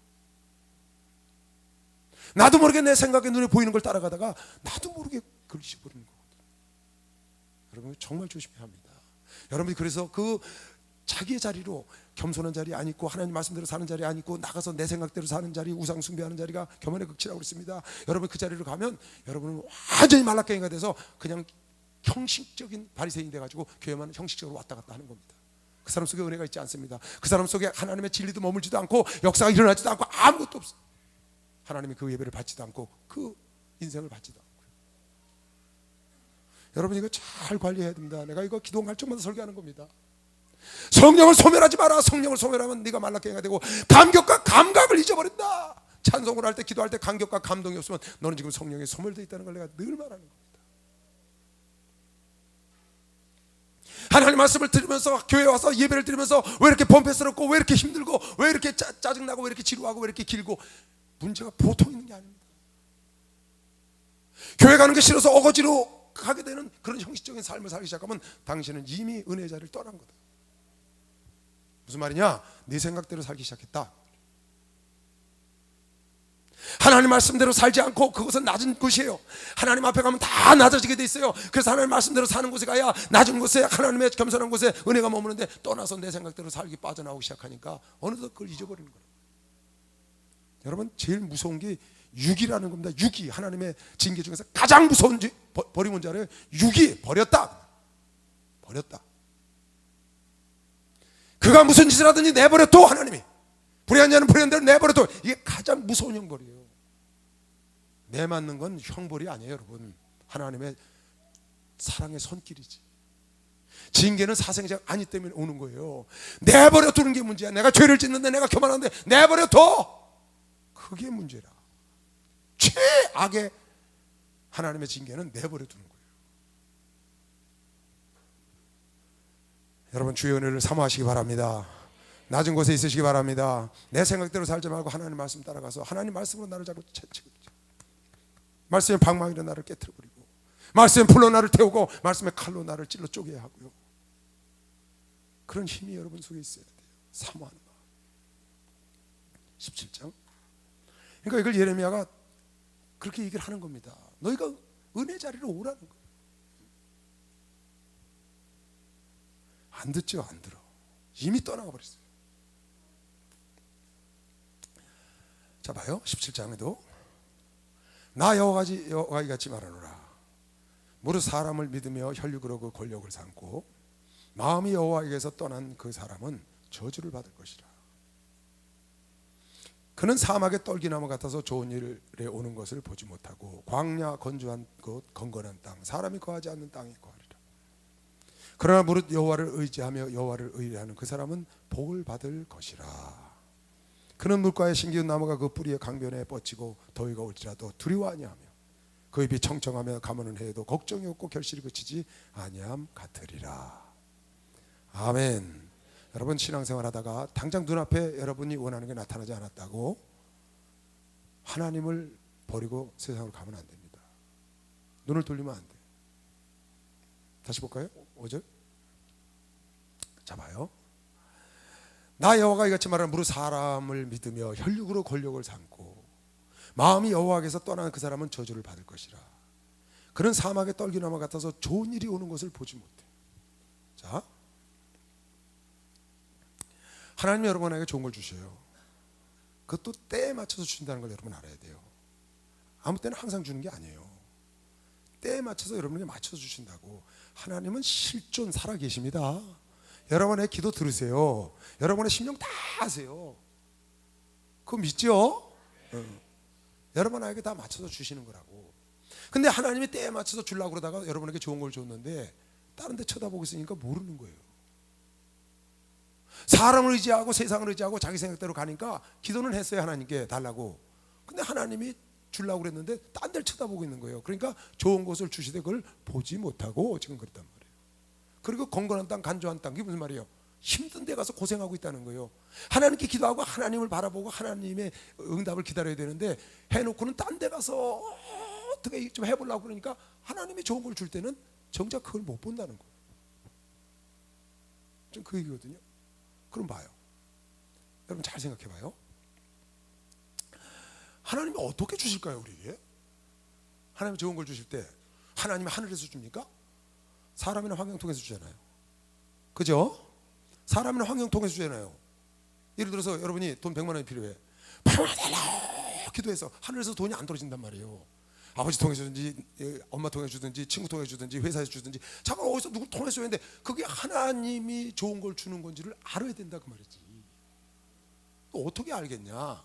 나도 모르게 내 생각에 눈에 보이는 걸 따라가다가 나도 모르게 그걸 잊어버리는 거거든요. 여러분 정말 조심해야 합니다. 여러분이 그래서 그 자기의 자리로 겸손한 자리 안 있고 하나님 말씀대로 사는 자리 안 있고 나가서 내 생각대로 사는 자리 우상 숭배하는 자리가 교만의 극치라고 그랬습니다. 여러분 그 자리로 가면 여러분은 완전히 말라깽이가 돼서 그냥 형식적인 바리새인이 돼가지고 교회만 형식적으로 왔다 갔다 하는 겁니다. 그 사람 속에 은혜가 있지 않습니다. 그 사람 속에 하나님의 진리도 머물지도 않고 역사가 일어나지도 않고 아무것도 없어요. 하나님이 그 예배를 받지도 않고 그 인생을 받지도 않고. 여러분 이거 잘 관리해야 됩니다. 내가 이거 기도 갈 적마다 설교하는 겁니다. 성령을 소멸하지 마라. 성령을 소멸하면 네가 말라깽이가 되고 감격과 감각을 잊어버린다. 찬송을 할 때 기도할 때 감격과 감동이 없으면 너는 지금 성령에 소멸되어 있다는 걸 내가 늘 말하는 겁니다. 하나님 말씀을 들으면서 교회에 와서 예배를 드리면서 왜 이렇게 범패스럽고 왜 이렇게 힘들고 왜 이렇게 짜증나고 왜 이렇게 지루하고 왜 이렇게 길고 문제가 보통 있는 게 아닙니다. 교회 가는 게 싫어서 어거지로 가게 되는 그런 형식적인 삶을 살기 시작하면 당신은 이미 은혜의 자리를 떠난 거다. 무슨 말이냐? 네 생각대로 살기 시작했다. 하나님 말씀대로 살지 않고 그것은 낮은 곳이에요. 하나님 앞에 가면 다 낮아지게 돼 있어요. 그래서 하나님 말씀대로 사는 곳에 가야 낮은 곳에 하나님의 겸손한 곳에 은혜가 머무는데 떠나서 내 생각대로 살기 빠져나오기 시작하니까 어느덧 그걸 잊어버리는 거예요. 여러분 제일 무서운 게 육이라는 겁니다. 육이 하나님의 징계 중에서 가장 무서운 버리면 자를 육이 버렸다. 그가 무슨 짓을 하든지 내버려둬. 하나님이 불의한 자는 불의한 대로 내버려둬. 이게 가장 무서운 형벌이에요. 내맞는 건 형벌이 아니에요 여러분. 하나님의 사랑의 손길이지. 징계는 사생자가 아니 때문에 오는 거예요. 내버려 두는 게 문제야. 내가 죄를 짓는데, 내가 교만한데 내버려 둬. 그게 문제라. 최악의 하나님의 징계는 내버려 두는 거예요. 여러분, 주의 은혜를 사모하시기 바랍니다. 낮은 곳에 있으시기 바랍니다. 내 생각대로 살지 말고 하나님 말씀 따라가서 하나님 말씀으로 나를 자꾸 채찍을 쳐. 말씀의 방망이로 나를 깨트려버리고, 말씀의 불로 나를 태우고, 말씀의 칼로 나를 찔러 쪼개야 하고요. 그런 힘이 여러분 속에 있어야 돼요. 사모하는 마음. 17장. 그러니까 이걸 예레미야가 그렇게 얘기를 하는 겁니다. 너희가 은혜 자리로 오라는 거예요. 안 듣죠. 안 들어. 이미 떠나가 버렸어요. 자, 봐요. 17장에도 나 여호와가 이같이 말하노라. 무릇 사람을 믿으며 혈육으로 그 권력을 삼고 마음이 여호와에게서 떠난 그 사람은 저주를 받을 것이라. 그는 사막의 떨기나무 같아서 좋은 일에 오는 것을 보지 못하고 광야 건조한 곳 건건한 땅 사람이 거하지 않는 땅에 거하리라. 그러나 무릇 여호와를 의지하며 여호와를 의뢰하는 그 사람은 복을 받을 것이라. 그는 물가에 심기운 나무가 그 뿌리에 강변에 뻗치고 더위가 올지라도 두려워 아니하며 그 잎이 청청하며 가무는 해에도 걱정이 없고 결실이 그치지 아니함 같으리라. 아멘. 여러분, 신앙생활 하다가 당장 눈앞에 여러분이 원하는 게 나타나지 않았다고 하나님을 버리고 세상으로 가면 안 됩니다. 눈을 돌리면 안 돼. 다시 볼까요? 5절. 자, 봐요. 나 여호와가 이같이 말하는 무릇 사람을 믿으며 혈육으로 권력을 삼고 마음이 여호와에게서 떠나는 그 사람은 저주를 받을 것이라. 그는 사막의 떨기나무 같아서 좋은 일이 오는 것을 보지 못해. 자, 하나님이 여러분에게 좋은 걸 주셔요. 그것도 때에 맞춰서 주신다는 걸 여러분 알아야 돼요. 아무 때나 항상 주는 게 아니에요. 때에 맞춰서 여러분에게 맞춰서 주신다고. 하나님은 실존 살아 계십니다. 여러분의 기도 들으세요. 여러분의 심령 다 아세요. 그거 믿죠? 여러분에게 다 맞춰서 주시는 거라고. 근데 하나님이 때에 맞춰서 주려고 그러다가 여러분에게 좋은 걸 줬는데 다른 데 쳐다보고 있으니까 모르는 거예요. 사람을 의지하고 세상을 의지하고 자기 생각대로 가니까 기도는 했어요. 하나님께 달라고. 근데 하나님이 주려고 그랬는데 딴 데를 쳐다보고 있는 거예요. 그러니까 좋은 것을 주시되 그걸 보지 못하고 지금 그랬단 말이에요. 그리고 건건한 땅, 간조한 땅, 이게 무슨 말이에요? 힘든 데 가서 고생하고 있다는 거예요. 하나님께 기도하고 하나님을 바라보고 하나님의 응답을 기다려야 되는데 해놓고는 딴 데 가서 어떻게 좀 해보려고 그러니까 하나님이 좋은 걸 줄 때는 정작 그걸 못 본다는 거예요. 좀 그 얘기거든요. 그럼 봐요. 여러분 잘 생각해 봐요. 하나님이 어떻게 주실까요, 우리에게? 하나님이 좋은 걸 주실 때 하나님이 하늘에서 줍니까? 사람이나 환경 통해서 주잖아요. 그죠? 사람이나 환경 통해서 주잖아요. 예를 들어서 여러분이 돈 100만 원이 필요해. 100만 원 달라 기도해서 하늘에서 돈이 안 떨어진단 말이에요. 아버지 통해서 주든지 엄마 통해서 주든지 친구 통해서 주든지 회사에서 주든지 잠깐 어디서 누굴 통해서 줘야 되는데 그게 하나님이 좋은 걸 주는 건지를 알아야 된다 그 말이지. 또 어떻게 알겠냐?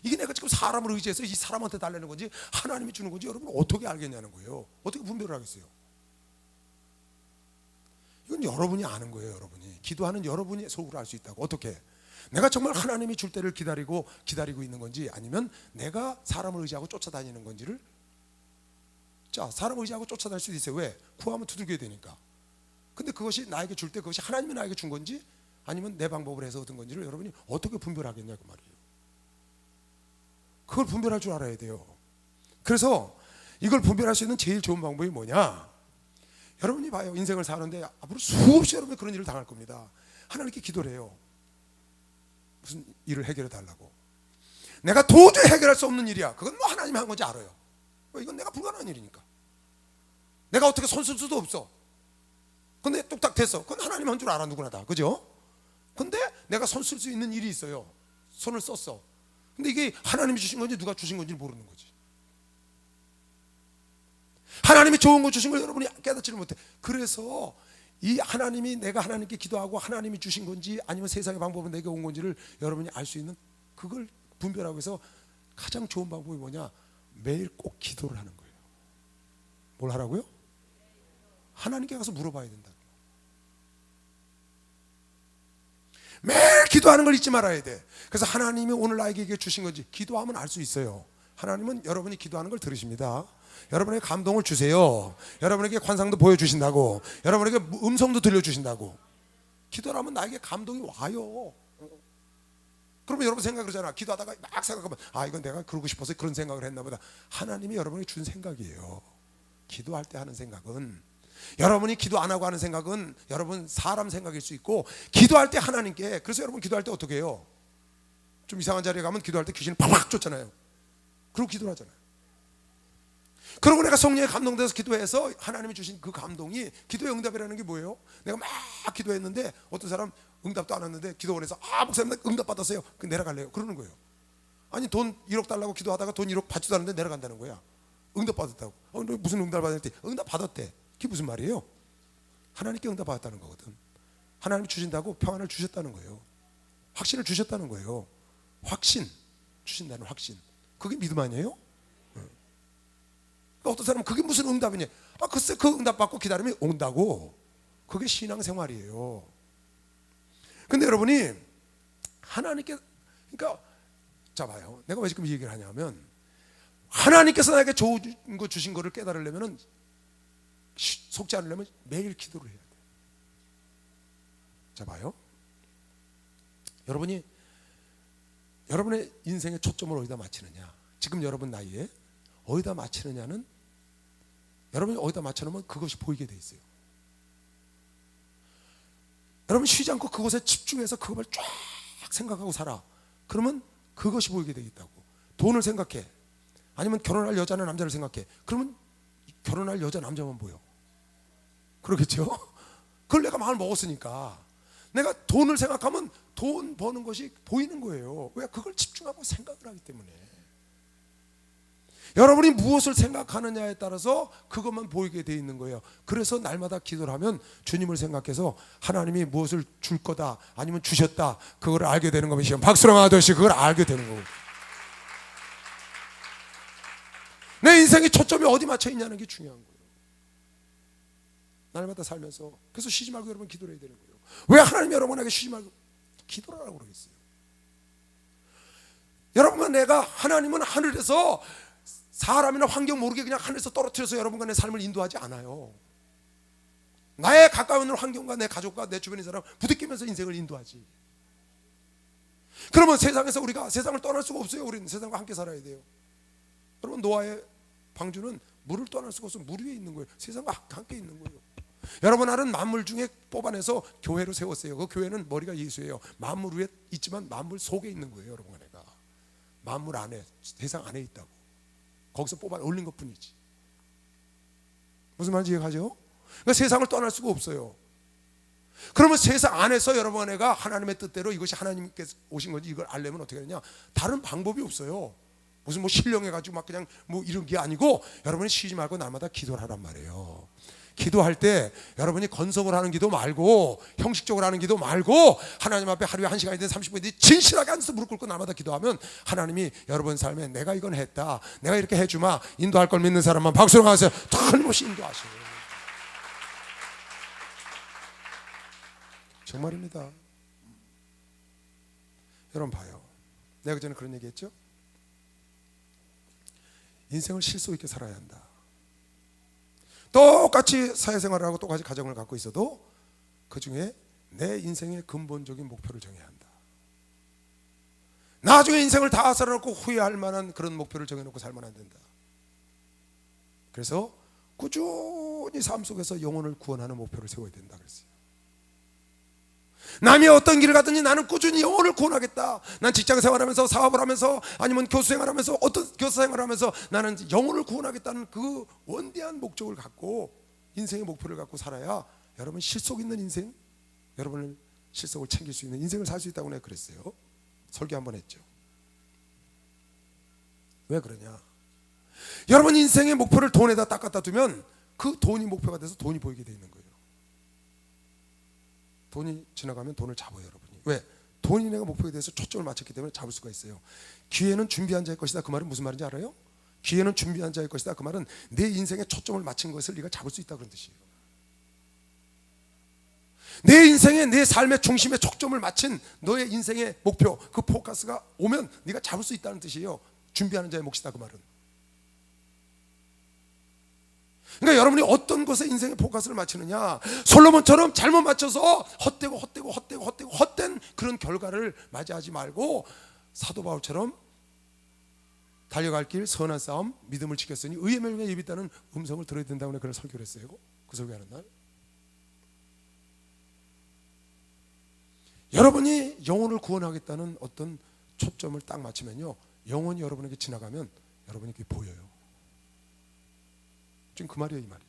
이게 내가 지금 사람을 의지해서 이 사람한테 달라는 건지 하나님이 주는 건지 여러분 어떻게 알겠냐는 거예요. 어떻게 분별을 하겠어요? 이건 여러분이 아는 거예요. 여러분이 기도하는 여러분이 속으로 알 수 있다고. 어떻게? 내가 정말 하나님이 줄 때를 기다리고 있는 건지 아니면 내가 사람을 의지하고 쫓아다니는 건지를. 자, 사람을 의지하고 쫓아다닐 수도 있어요. 왜? 구하면 두들겨야 되니까. 근데 그것이 나에게 줄 때 그것이 하나님이 나에게 준 건지 아니면 내 방법을 해서 얻은 건지를 여러분이 어떻게 분별하겠냐 그 말이에요. 그걸 분별할 줄 알아야 돼요. 그래서 이걸 분별할 수 있는 제일 좋은 방법이 뭐냐? 여러분이 봐요. 인생을 사는데 앞으로 수없이 여러분이 그런 일을 당할 겁니다. 하나님께 기도를 해요. 무슨 일을 해결해 달라고. 내가 도저히 해결할 수 없는 일이야. 그건 뭐 하나님이 한 건지 알아요. 이건 내가 불가능한 일이니까. 내가 어떻게 손 쓸 수도 없어. 근데 뚝딱 됐어. 그건 하나님 한 줄 알아 누구나 다. 그죠? 근데 내가 손 쓸 수 있는 일이 있어요. 손을 썼어. 근데 이게 하나님이 주신 건지 누가 주신 건지 모르는 거지. 하나님이 좋은 거 주신 걸 여러분이 깨닫지를 못해. 그래서 이 하나님이 내가 하나님께 기도하고 하나님이 주신 건지 아니면 세상의 방법은 내게 온 건지를 여러분이 알 수 있는 그걸 분별하기 위해서 가장 좋은 방법이 뭐냐? 매일 꼭 기도를 하는 거예요. 뭘 하라고요? 하나님께 가서 물어봐야 된다. 매일 기도하는 걸 잊지 말아야 돼. 그래서 하나님이 오늘 나에게 이게 주신 건지 기도하면 알 수 있어요. 하나님은 여러분이 기도하는 걸 들으십니다. 여러분에게 감동을 주세요. 여러분에게 관상도 보여주신다고, 여러분에게 음성도 들려주신다고. 기도를 하면 나에게 감동이 와요. 그러면 여러분 생각하잖아. 기도하다가 막 생각하면 이건 내가 그러고 싶어서 그런 생각을 했나 보다. 하나님이 여러분에게 준 생각이에요. 기도할 때 하는 생각은, 여러분이 기도 안 하고 하는 생각은 여러분 사람 생각일 수 있고, 기도할 때 하나님께, 그래서 여러분 기도할 때 어떻게 해요? 좀 이상한 자리에 가면 기도할 때 귀신이 팍팍 쫓잖아요. 그리고 기도를 하잖아요. 그러고 내가 성령에 감동돼서 기도해서 하나님이 주신 그 감동이, 기도의 응답이라는 게 뭐예요? 내가 막 기도했는데 어떤 사람 응답도 안 왔는데 기도원에서 목사님 응답 받았어요. 그 내려갈래요. 그러는 거예요. 아니 돈 1억 달라고 기도하다가 돈 1억 받지도 않는데 내려간다는 거야. 응답 받았다고. 너 무슨 응답 받았대? 응답 받았대. 그게 무슨 말이에요? 하나님께 응답 받았다는 거거든. 하나님이 주신다고 평안을 주셨다는 거예요. 확신을 주셨다는 거예요. 확신 주신다는 확신. 그게 믿음 아니에요? 어떤 사람은 그게 무슨 응답이냐? 글쎄 그 응답 받고 기다리면 온다고. 그게 신앙생활이에요. 근데 여러분이 하나님께, 그러니까 자 봐요. 내가 왜 지금 이 얘기를 하냐면, 하나님께서 나에게 좋은 거 주신 거를 깨달으려면, 속지 않으려면 매일 기도를 해야 돼. 자 봐요. 여러분이 여러분의 인생의 초점을 어디다 맞추느냐, 지금 여러분 나이에 어디다 맞추느냐는, 여러분이 어디다 맞춰놓으면 그것이 보이게 돼 있어요. 여러분 쉬지 않고 그것에 집중해서 그걸 쫙 생각하고 살아. 그러면 그것이 보이게 되겠다고. 돈을 생각해. 아니면 결혼할 여자나 남자를 생각해. 그러면 결혼할 여자 남자만 보여. 그러겠죠? 그걸 내가 마음을 먹었으니까. 내가 돈을 생각하면 돈 버는 것이 보이는 거예요. 왜? 그걸 집중하고 생각을 하기 때문에. 여러분이 무엇을 생각하느냐에 따라서 그것만 보이게 돼 있는 거예요. 그래서 날마다 기도를 하면 주님을 생각해서 하나님이 무엇을 줄 거다, 아니면 주셨다, 그걸 알게 되는 겁니다. 박수랑 아저씨, 그걸 알게 되는 거고. 내 인생의 초점이 어디 맞춰 있냐는 게 중요한 거예요. 날마다 살면서. 그래서 쉬지 말고 여러분 기도를 해야 되는 거예요. 왜 하나님이 여러분에게 쉬지 말고 기도를 하라고 그러겠어요? 여러분과 내가, 하나님은 하늘에서 사람이나 환경 모르게 그냥 하늘에서 떨어뜨려서 여러분과 내 삶을 인도하지 않아요. 나의 가까운 환경과 내 가족과 내 주변의 사람 부딪히면서 인생을 인도하지. 그러면 세상에서 우리가 세상을 떠날 수가 없어요. 우리는 세상과 함께 살아야 돼요. 여러분 노아의 방주는 물을 떠날 수가 없어요. 물 위에 있는 거예요. 세상과 함께 있는 거예요. 여러분 나는 만물 중에 뽑아내서 교회로 세웠어요. 그 교회는 머리가 예수예요. 만물 위에 있지만 만물 속에 있는 거예요. 여러분 내가 만물 안에, 세상 안에 있다고. 거기서 뽑아 올린 것 뿐이지. 무슨 말인지 이해가죠? 그러니까 세상을 떠날 수가 없어요. 그러면 세상 안에서 여러분 내가 하나님의 뜻대로 이것이 하나님께서 오신 건지 이걸 알려면 어떻게 하느냐? 다른 방법이 없어요. 무슨 신령해가지고 막 그냥 이런 게 아니고, 여러분이 쉬지 말고 날마다 기도를 하란 말이에요. 기도할 때 여러분이 건성을 하는 기도 말고, 형식적으로 하는 기도 말고, 하나님 앞에 하루에 1시간이든 30분이든 진실하게 앉아서 무릎 꿇고 날마다 기도하면 하나님이 여러분 삶에 내가 이건 했다, 내가 이렇게 해주마, 인도할 걸 믿는 사람만 박수로 하세요. 틀림없이 인도하셔요. 정말입니다. 여러분 봐요. 내가 그전에 그런 얘기 했죠? 인생을 실속 있게 살아야 한다. 똑같이 사회생활을 하고 똑같이 가정을 갖고 있어도 그 중에 내 인생의 근본적인 목표를 정해야 한다. 나중에 인생을 다 살아놓고 후회할 만한 그런 목표를 정해놓고 살면 안 된다. 그래서 꾸준히 삶 속에서 영혼을 구원하는 목표를 세워야 된다 그랬어요. 남이 어떤 길을 가든지 나는 꾸준히 영혼을 구원하겠다. 난 직장생활하면서, 사업을 하면서, 아니면 교수생활하면서, 어떤 교사생활을 하면서 나는 영혼을 구원하겠다는 그 원대한 목적을 갖고, 인생의 목표를 갖고 살아야 여러분 실속 있는 인생, 여러분을 실속을 챙길 수 있는 인생을 살 수 있다고 내가 그랬어요. 설교 한번 했죠. 왜 그러냐? 여러분 인생의 목표를 돈에다 딱 갖다 두면 그 돈이 목표가 돼서 돈이 보이게 돼 있는 거예요. 돈이 지나가면 돈을 잡아요, 여러분이. 왜? 돈이 내가 목표에 대해서 초점을 맞췄기 때문에 잡을 수가 있어요. 기회는 준비한 자의 것이다. 그 말은 무슨 말인지 알아요? 기회는 준비한 자의 것이다. 그 말은 내 인생에 초점을 맞춘 것을 네가 잡을 수 있다, 그런 뜻이에요. 내 인생의 내 삶의 중심에 초점을 맞춘 너의 인생의 목표, 그 포커스가 오면 네가 잡을 수 있다는 뜻이에요. 준비하는 자의 몫이다 그 말은. 그러니까 여러분이 어떤 것에 인생의 포커스를 맞추느냐, 솔로몬처럼 잘못 맞춰서 헛된 그런 결과를 맞이하지 말고 사도 바울처럼 달려갈 길 선한 싸움 믿음을 지켰으니 의의 멸망에 입이 있다는 음성을 들어야 된다고 그런 설교를 했어요. 그 설교하는 날 여러분이 영혼을 구원하겠다는 어떤 초점을 딱 맞추면요, 영혼이 여러분에게 지나가면 여러분이 그게 보여요. 지금 그 말이에요, 이 말이.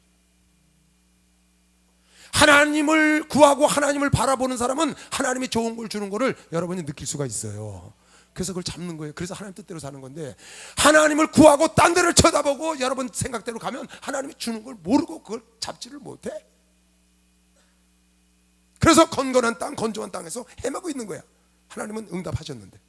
하나님을 구하고 하나님을 바라보는 사람은 하나님이 좋은 걸 주는 거를 여러분이 느낄 수가 있어요. 그래서 그걸 잡는 거예요. 그래서 하나님 뜻대로 사는 건데, 하나님을 구하고 딴 데를 쳐다보고 여러분 생각대로 가면 하나님이 주는 걸 모르고 그걸 잡지를 못해. 그래서 건건한 땅, 건조한 땅에서 헤매고 있는 거야. 하나님은 응답하셨는데.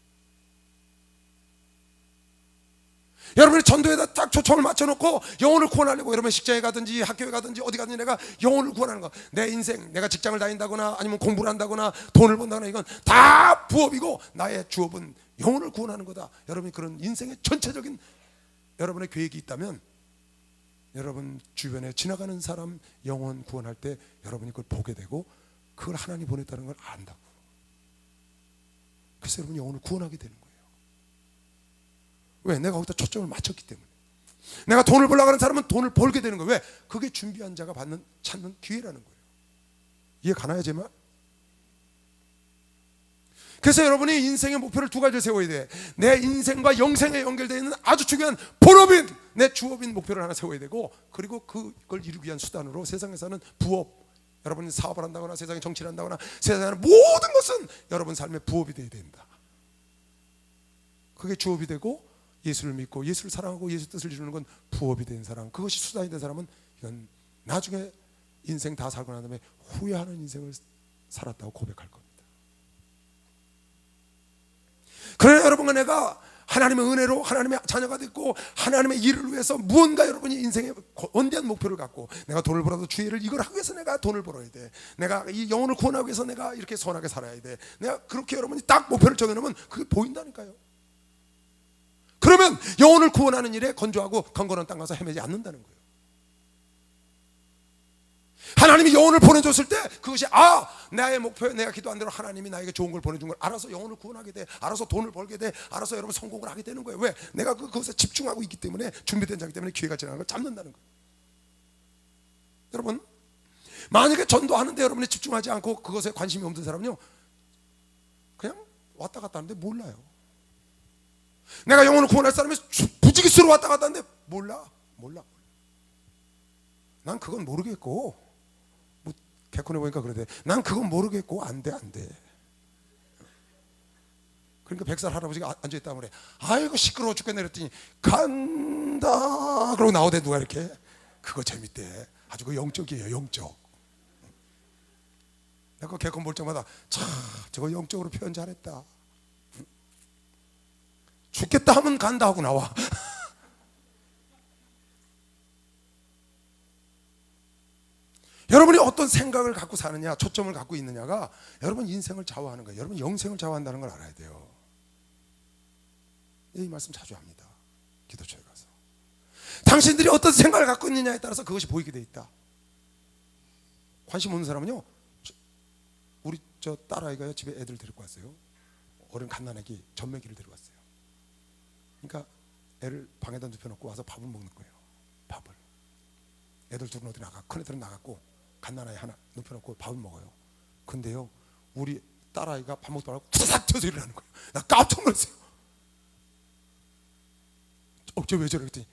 여러분이 전도에다 딱 초점을 맞춰놓고 영혼을 구원하려고, 여러분 직장에 가든지 학교에 가든지 어디 가든지 내가 영혼을 구원하는 거, 내 인생, 내가 직장을 다닌다거나 아니면 공부를 한다거나 돈을 번다거나 이건 다 부업이고 나의 주업은 영혼을 구원하는 거다. 여러분이 그런 인생의 전체적인 여러분의 계획이 있다면 여러분 주변에 지나가는 사람 영혼 구원할 때 여러분이 그걸 보게 되고 그걸 하나님 보냈다는 걸 안다고. 그래서 여러분이 영혼을 구원하게 되는 거예요. 왜? 내가 거기다 초점을 맞췄기 때문에. 내가 돈을 벌려고 하는 사람은 돈을 벌게 되는 거예요. 왜? 그게 준비한 자가 찾는 기회라는 거예요. 이해 가나요, 제 말? 그래서 여러분이 인생의 목표를 두 가지를 세워야 돼. 내 인생과 영생에 연결되어 있는 아주 중요한 본업인, 내 주업인 목표를 하나 세워야 되고, 그리고 그걸 이루기 위한 수단으로 세상에서는 부업, 여러분이 사업을 한다거나 세상에 정치를 한다거나 세상에 하는 모든 것은 여러분 삶의 부업이 되어야 된다. 그게 주업이 되고, 예수를 믿고 예수를 사랑하고 예수 뜻을 이루는 건 부업이 된 사람, 그것이 수단이 된 사람은 이건 나중에 인생 다 살고 난 다음에 후회하는 인생을 살았다고 고백할 겁니다. 그러나 여러분과 내가 하나님의 은혜로 하나님의 자녀가 됐고 하나님의 일을 위해서 무언가 여러분이 인생에 원대한 목표를 갖고, 내가 돈을 벌어도 주의를 이걸 하기 위해서 내가 돈을 벌어야 돼, 내가 이 영혼을 구원하기 위해서 내가 이렇게 선하게 살아야 돼, 내가 그렇게 여러분이 딱 목표를 정해놓으면 그게 보인다니까요. 그러면 영혼을 구원하는 일에 건조하고 건건한 땅 가서 헤매지 않는다는 거예요. 하나님이 영혼을 보내줬을 때 그것이 나의 목표에 내가 기도한 대로 하나님이 나에게 좋은 걸 보내준 걸 알아서 영혼을 구원하게 돼, 알아서 돈을 벌게 돼, 알아서 여러분 성공을 하게 되는 거예요. 왜? 내가 그것에 집중하고 있기 때문에, 준비된 자기 때문에 기회가 지나가는 걸 잡는다는 거예요. 여러분, 만약에 전도하는데 여러분이 집중하지 않고 그것에 관심이 없는 사람은요, 그냥 왔다 갔다 하는데 몰라요. 내가 영혼을 구원할 사람이 부지기수로 왔다 갔다 하는데 몰라. 난 그건 모르겠고, 뭐 개콘에 보니까 그러대. 난 그건 모르겠고 안 돼. 그러니까 100살 할아버지가 앉아있다고 그래. 아이고 시끄러워 죽겠네 그랬더니 간다 그러고 나오대. 누가 이렇게. 그거 재밌대. 아주 그 영적이에요, 영적. 내가 개콘 볼 때마다 참 저거 영적으로 표현 잘했다. 죽겠다 하면 간다 하고 나와. 여러분이 어떤 생각을 갖고 사느냐, 초점을 갖고 있느냐가 여러분 인생을 좌우하는 거예요. 여러분 영생을 좌우한다는 걸 알아야 돼요. 이 말씀 자주 합니다, 기도처에 가서. 당신들이 어떤 생각을 갖고 있느냐에 따라서 그것이 보이게 돼 있다. 관심 없는 사람은요, 우리 저 딸아이가요 집에 애들 데리고 왔어요. 어린 갓난아기 전매기를 데리고 왔어요. 그러니까 애를 방에다 눕혀놓고 와서 밥을 먹는 거예요. 밥을. 애들 둘은 어디 나가, 큰 애들은 나갔고 갓난아이 하나 눕혀놓고 밥을 먹어요. 근데요, 우리 딸아이가 밥 먹다 말고 투사삭 튀어서 일어나는 거예요. 나 깜짝 놀랐어요. 저 왜 저래 그랬더니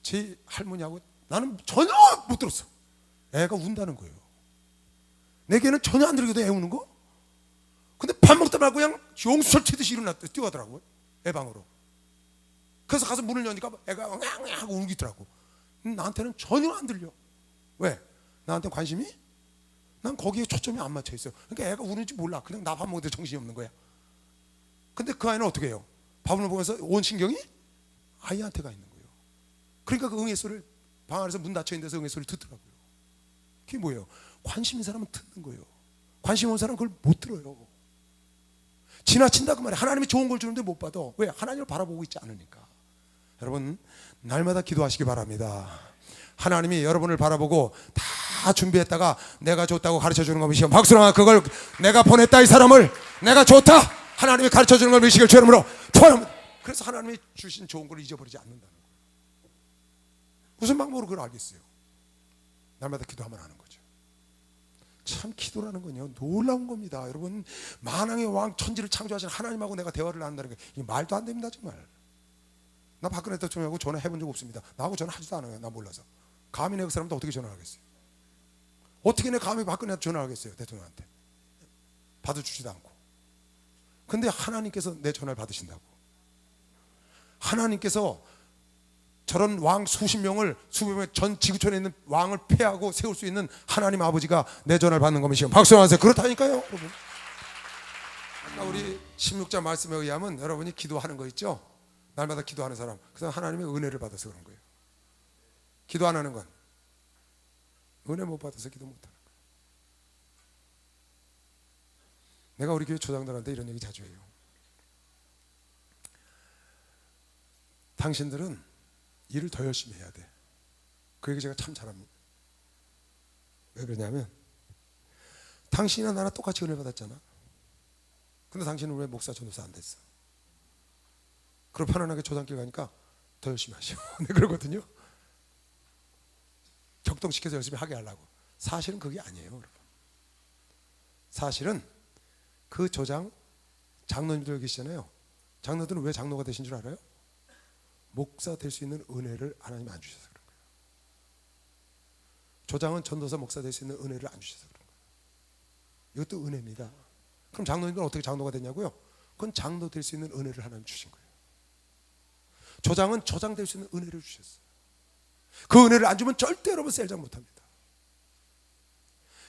제 할머니하고 나는 전혀 못 들었어. 애가 운다는 거예요. 내게는 전혀 안 들리거든, 애 우는 거. 근데 밥 먹다 말고 그냥 용수철 튀듯이 일어났대, 뛰어가더라고요, 애 방으로. 그래서 가서 문을 여니까 애가 엉엉 하고 울기더라고. 나한테는 전혀 안 들려. 왜? 나한테 관심이? 난 거기에 초점이 안 맞춰 있어요. 그러니까 애가 우는지 몰라. 그냥 나 밥 먹는데 정신이 없는 거야. 근데 그 아이는 어떻게 해요? 밥을 보면서 온 신경이 아이한테 가 있는 거예요. 그러니까 그 응애 소리를, 방 안에서 문 닫혀 있는 데서 응애 소리를 듣더라고요. 그게 뭐예요? 관심 있는 사람은 듣는 거예요. 관심 없는 사람은 그걸 못 들어요. 지나친다 그 말이에요. 하나님이 좋은 걸 주는데 못 받아. 왜? 하나님을 바라보고 있지 않으니까. 여러분 날마다 기도하시기 바랍니다. 하나님이 여러분을 바라보고 다 준비했다가 내가 줬다고 가르쳐주는 거 미시고, 박수랑 그걸 내가 보냈다, 이 사람을 내가 줬다, 하나님이 가르쳐주는 걸 미시길 주 이름으로 투하합니다. 그래서 하나님이 주신 좋은 걸 잊어버리지 않는다는 거예요. 무슨 방법으로 그걸 알겠어요? 날마다 기도하면 아는 거죠. 참 기도라는 건요 놀라운 겁니다. 여러분 만왕의 왕 천지를 창조하신 하나님하고 내가 대화를 한다는 게 이게 말도 안 됩니다. 정말 나 박근혜 대통령하고 전화해본 적 없습니다. 나하고 전화하지도 않아요. 나 몰라서. 감히 내가 그 사람한테 어떻게 전화하겠어요? 어떻게 내 감히 박근혜한테 전화하겠어요? 대통령한테 받아주지도 않고. 근데 하나님께서 내 전화를 받으신다고. 하나님께서 저런 왕 수십 명을 전 지구촌에 있는 왕을 폐하고 세울 수 있는 하나님 아버지가 내 전화를 받는 겁니다. 박수 하세요. 그렇다니까요 여러분. 아까 우리 16장 말씀에 의하면 여러분이 기도하는 거 있죠? 날마다 기도하는 사람, 그래서 하나님의 은혜를 받아서 그런 거예요. 기도 안 하는 건 은혜 못 받아서 기도 못 하는 거예요. 내가 우리 교회 초장들한테 이런 얘기 자주 해요. 당신들은 일을 더 열심히 해야 돼. 그 얘기 제가 참 잘합니다. 왜 그러냐면 당신이나 나나 똑같이 은혜 받았잖아. 근데 당신은 왜 목사 전도사 안 됐어? 그럼 편안하게 조장길 가니까 더 열심히 하시오. 네, 그러거든요. 격동시켜서 열심히 하게 하려고. 사실은 그게 아니에요 여러분. 사실은 그 조장 장로님들 계시잖아요. 장로들은 왜 장로가 되신 줄 알아요? 목사 될 수 있는 은혜를 하나님이 안 주셔서 그런 거예요. 조장은 전도사 목사 될 수 있는 은혜를 안 주셔서 그런 거예요. 이것도 은혜입니다. 그럼 장로님들은 어떻게 장로가 됐냐고요? 그건 장로 될 수 있는 은혜를 하나님 주신 거예요. 조장은 조장 될 수 있는 은혜를 주셨어요. 그 은혜를 안 주면 절대 여러분 셀장 못합니다.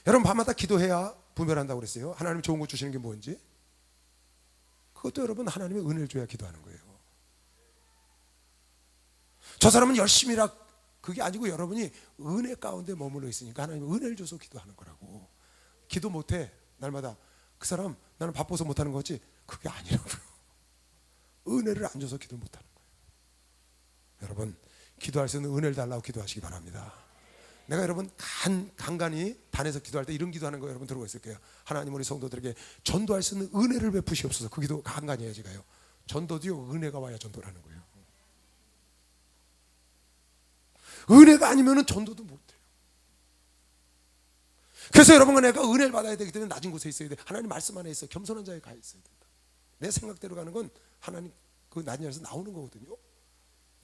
여러분 밤마다 기도해야 분별한다고 그랬어요. 하나님 좋은 거 주시는 게 뭔지. 그것도 여러분 하나님의 은혜를 줘야 기도하는 거예요. 저 사람은 열심히라 그게 아니고 여러분이 은혜 가운데 머물러 있으니까 하나님이 은혜를 줘서 기도하는 거라고. 기도 못해 날마다 그 사람 나는 바빠서 못하는 거지, 그게 아니라고요. 은혜를 안 줘서 기도 못하는 거예요. 여러분 기도할 수 있는 은혜를 달라고 기도하시기 바랍니다. 내가 여러분 간간히 단에서 기도할 때 이런 기도하는 거 여러분 들어보고 있을 거예요. 하나님 우리 성도들에게 전도할 수 있는 은혜를 베푸시옵소서. 그 기도 간간히 해야지 가요. 전도도요 은혜가 와야 전도라는 거예요. 은혜가 아니면 전도도 못해요. 그래서 여러분과 내가 은혜를 받아야 되기 때문에 낮은 곳에 있어야 돼. 하나님 말씀 안에 있어 겸손한 자에 가 있어야 된다. 내 생각대로 가는 건 하나님 그 낮은 자리에서 나오는 거거든요.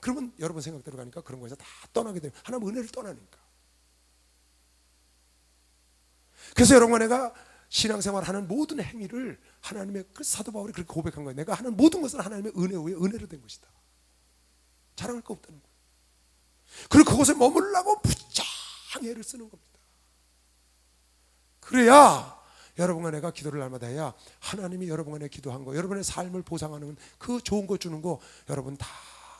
그러면 여러분 생각대로 가니까 그런 거에서 다 떠나게 돼요. 하나님 은혜를 떠나니까. 그래서 여러분과 내가 신앙생활하는 모든 행위를 하나님의, 그 사도 바울이 그렇게 고백한 거예요. 내가 하는 모든 것은 하나님의 은혜 위에 은혜로 된 것이다. 자랑할 거 없다는 거예요. 그리고 그곳에 머물라고 무지하게 애를 쓰는 겁니다. 그래야 여러분과 내가 기도를 날마다 해야 하나님이 여러분과 내 기도한 거, 여러분의 삶을 보상하는 그 좋은 거 주는 거 여러분 다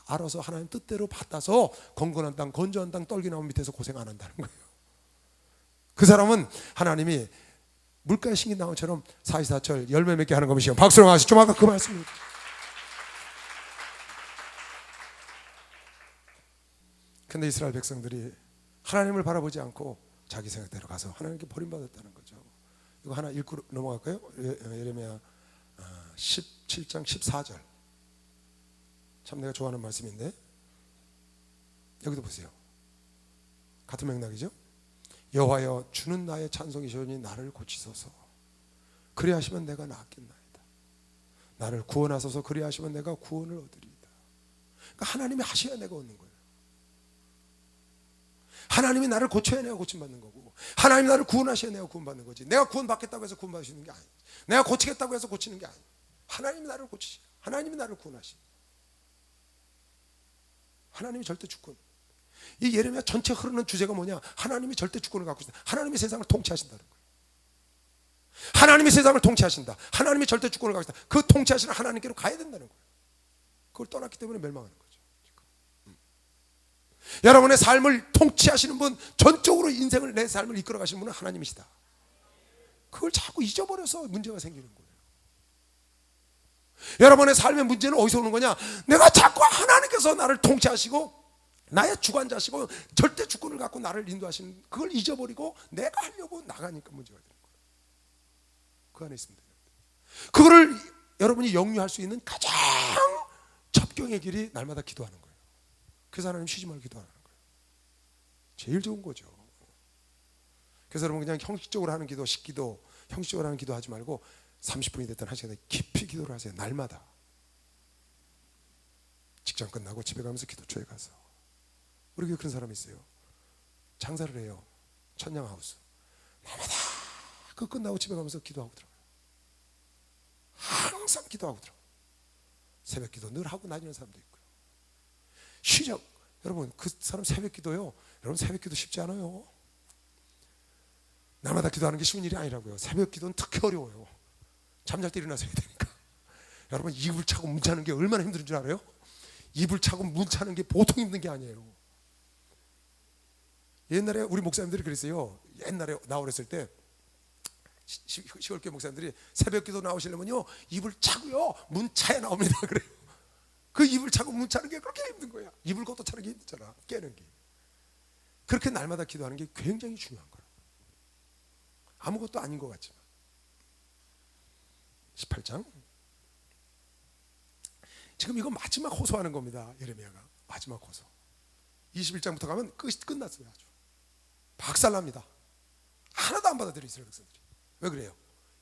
알아서 하나님 뜻대로 받아서 건건한 땅, 건조한 땅, 떨기나무 밑에서 고생 안 한다는 거예요. 그 사람은 하나님이 물가에 심긴 나무처럼 사시사철 열매 맺게 하는 것이요. 박수로 하시죠. 좀 아까 그 말씀입니다. 근데 이스라엘 백성들이 하나님을 바라보지 않고 자기 생각대로 가서 하나님께 버림받았다는 거죠. 이거 하나 읽고 넘어갈까요? 예레미야 17장 14절. 참 내가 좋아하는 말씀인데 여기도 보세요. 같은 맥락이죠. 여호와여 주는 나의 찬송이시오니 나를 고치소서. 그리하시면 내가 낫겠나이다. 나를 구원하소서. 그리하시면 내가 구원을 얻으리이다. 그러니까 하나님이 하셔야 내가 얻는 거예요. 하나님이 나를 고쳐야 내가 고침받는 거고, 하나님이 나를 구원하셔야 내가 구원받는 거지. 내가 구원받겠다고 해서 구원받으시는 게 아니에요. 내가 고치겠다고 해서 고치는 게 아니에요. 하나님이 나를 고치시, 하나님이 나를 구원하시. 하나님이 절대 주권. 이 예레미야 전체 흐르는 주제가 뭐냐? 하나님이 절대 주권을 갖고 있다. 하나님이 세상을 통치하신다는 거예요. 하나님이 세상을 통치하신다. 하나님이 절대 주권을 갖고 있다. 그 통치하시는 하나님께로 가야 된다는 거예요. 그걸 떠났기 때문에 멸망하는 거죠. 여러분의 삶을 통치하시는 분, 전적으로 인생을, 내 삶을 이끌어 가시는 분은 하나님이시다. 그걸 자꾸 잊어버려서 문제가 생기는 거예요. 여러분의 삶의 문제는 어디서 오는 거냐? 내가 자꾸 하나님께서 나를 통치하시고 나의 주관자시고 절대 주권을 갖고 나를 인도하시는 그걸 잊어버리고 내가 하려고 나가니까 문제가 되는 거예요. 그 안에 있습니다. 그거를 여러분이 영유할 수 있는 가장 접경의 길이 날마다 기도하는 거예요. 그래서 하나님 쉬지 말고 기도하는 거예요. 제일 좋은 거죠. 그래서 여러분 그냥 형식적으로 하는 기도, 식기도, 형식적으로 하는 기도 하지 말고 30분이 됐든 1시간 깊이 기도를 하세요. 날마다. 직장 끝나고 집에 가면서 기도처에 가서. 우리 교회 그런 사람이 있어요. 장사를 해요. 천냥하우스. 날마다 그 끝나고 집에 가면서 기도하고 들어가요. 항상 기도하고 들어가요. 새벽 기도 늘 하고 다니는 사람도 있고요. 시작. 여러분 그 사람 새벽 기도요. 여러분 새벽 기도 쉽지 않아요. 날마다 기도하는 게 쉬운 일이 아니라고요. 새벽 기도는 특히 어려워요. 잠잘 때 일어나서 해야 되니까. 여러분 이불 차고 문 차는 게 얼마나 힘든 줄 알아요? 이불 차고 문 차는 게 보통 힘든 게 아니에요. 옛날에 우리 목사님들이 그랬어요. 옛날에 나 어렸을 때 시골교회 목사님들이 새벽 기도 나오시려면요 이불 차고요 문 차에 나옵니다. 그래요. 그 이불 차고 문 차는 게 그렇게 힘든 거야. 이불 걷어 차는 게 힘들잖아. 깨는 게. 그렇게 날마다 기도하는 게 굉장히 중요한 거야. 아무것도 아닌 것 같지만. 18장. 지금 이거 마지막 호소하는 겁니다. 예레미야가 마지막 호소. 21장부터 가면 끝났어요. 아주 박살납니다. 하나도 안 받아들여 이스라엘 백성들이. 왜 그래요?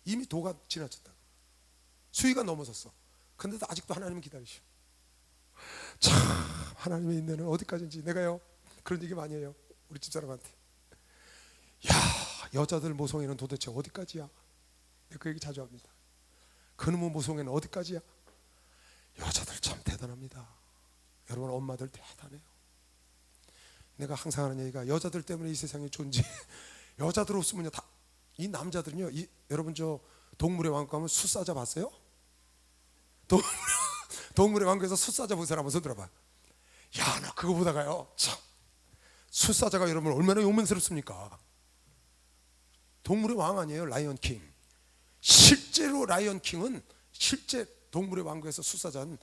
이미 도가 지나쳤다. 수위가 넘어섰어. 근데도 아직도 하나님은 기다리셔. 참 하나님의 인내는 어디까지인지. 내가요 그런 얘기 많이 해요. 우리 집사람한테. 야 여자들 모성애는 도대체 어디까지야? 내가 그 얘기 자주 합니다. 그놈의 모성애는 어디까지야? 여자들 참 대단합니다. 여러분 엄마들 대단해요. 내가 항상 하는 얘기가 여자들 때문에 이 세상에 존재. 여자들 없으면요 다 이 남자들은요 여러분 저 동물의 왕국 가면 숫사자 봤어요? 동물의 왕국에서 숫사자 본 사람 한번 손 들어봐. 야 나 그거 보다가요 참 숫사자가 여러분 얼마나 용맹스럽습니까? 동물의 왕 아니에요. 라이언 킹. 실제로 라이언 킹은 실제 동물의 왕국에서 숫사자는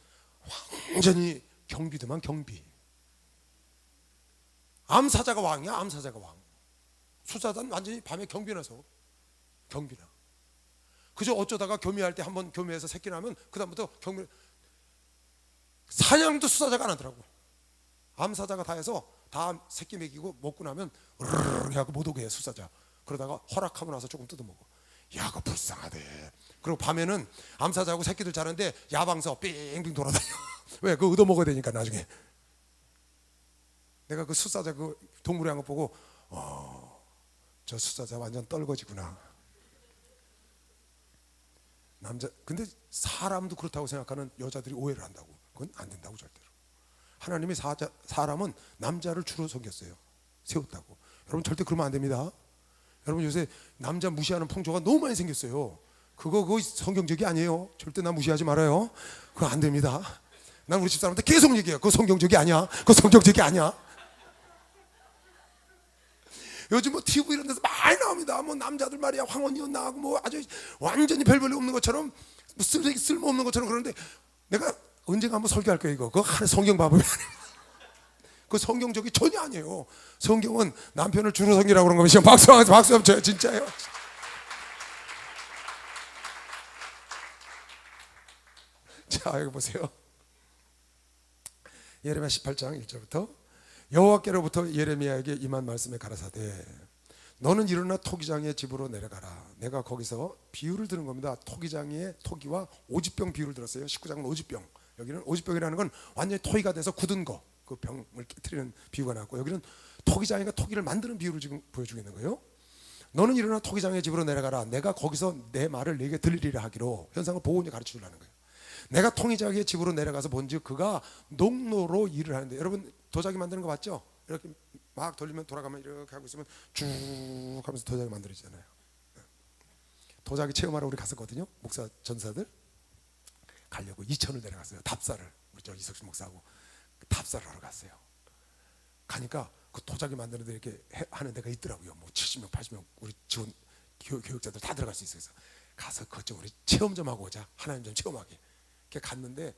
완전히 경비더만 경비. 암사자가 왕이야. 암사자가 왕. 숫사자는 완전히 밤에 경비나서 경비나. 그저 어쩌다가 교미할 때 한번 교미해서 새끼 나면 그 다음부터 경비. 사냥도 숫사자가 안 하더라고. 암사자가 다 해서 다 새끼 먹이고 먹고 나면 으르르 하고 못 오게 해 숫사자. 그러다가 허락하고 나서 조금 뜯어먹어. 야 그거 불쌍하대. 그리고 밤에는 암사자하고 새끼들 자는데 야방서 빙빙 돌아다녀. 왜? 그거 얻어먹어야 되니까 나중에. 내가 그 숫사자 그 동물의 왕국 보고 저 숫사자 완전 떨거지구나. 남자 근데 사람도 그렇다고 생각하는 여자들이 오해를 한다고. 그건 안 된다고 절대로. 하나님이 사람은 남자를 주로 섬겼어요. 세웠다고. 여러분 절대 그러면 안 됩니다. 여러분 요새 남자 무시하는 풍조가 너무 많이 생겼어요. 그거 성경적이 아니에요. 절대 나 무시하지 말아요. 그거 안 됩니다. 난 우리 집사람한테 계속 얘기해요. 그거 성경적이 아니야. 그거 성경적이 아니야. 요즘 뭐 TV 이런 데서 많이 나옵니다. 뭐 남자들 말이야 황혼이었 나하고 뭐 아주 완전히 별 볼일 없는 것처럼 뭐 쓸모없는 것처럼 그러는데 내가 언젠가 한번 설교할 거예요. 이거 그거 하나 성경 봐보면 그 성경적이 전혀 아니에요. 성경은 남편을 주로 섬기라고 그런 거면 박수 한번 쳐요. 진짜예요. 자 여기 보세요. 예레미야 18장 1절부터 여호와께로부터 예레미야에게 임한 말씀에 가라사대 너는 일어나 토기장의 집으로 내려가라. 내가 거기서 비유를 들은 겁니다. 토기장의 토기와 오지병 비유를 들었어요. 19장은 오지병. 여기는 오지병이라는 건 완전히 토기가 돼서 굳은 거, 그 병을 깨트리는 비유가 나왔고 여기는 토기장이가 토기를 만드는 비유를 지금 보여주고 있는 거예요. 너는 일어나 토기장의 집으로 내려가라. 내가 거기서 내 말을 네게 들리리라 하기로. 현상을 보고 이제 가르쳐 주려는 거예요. 내가 토기장의 집으로 내려가서 본즉 그가 농로로 일을 하는데 여러분 도자기 만드는 거 봤죠? 이렇게 막 돌리면 돌아가면 이렇게 하고 있으면 쭉 하면서 도자기 만들어지잖아요. 도자기 체험하러 우리 갔었거든요. 목사 전사들 가려고 이천을 내려갔어요. 답사를 우리 저 이석신 목사하고 답사를 하러 갔어요. 가니까 그 도자기 만드는 데 이렇게 하는 데가 있더라고요. 뭐 70명, 80명 우리 지원 교육자들 다 들어갈 수 있어서 가서 그쪽 우리 체험 좀 하고 오자. 하나님 좀 체험하게. 이렇게 갔는데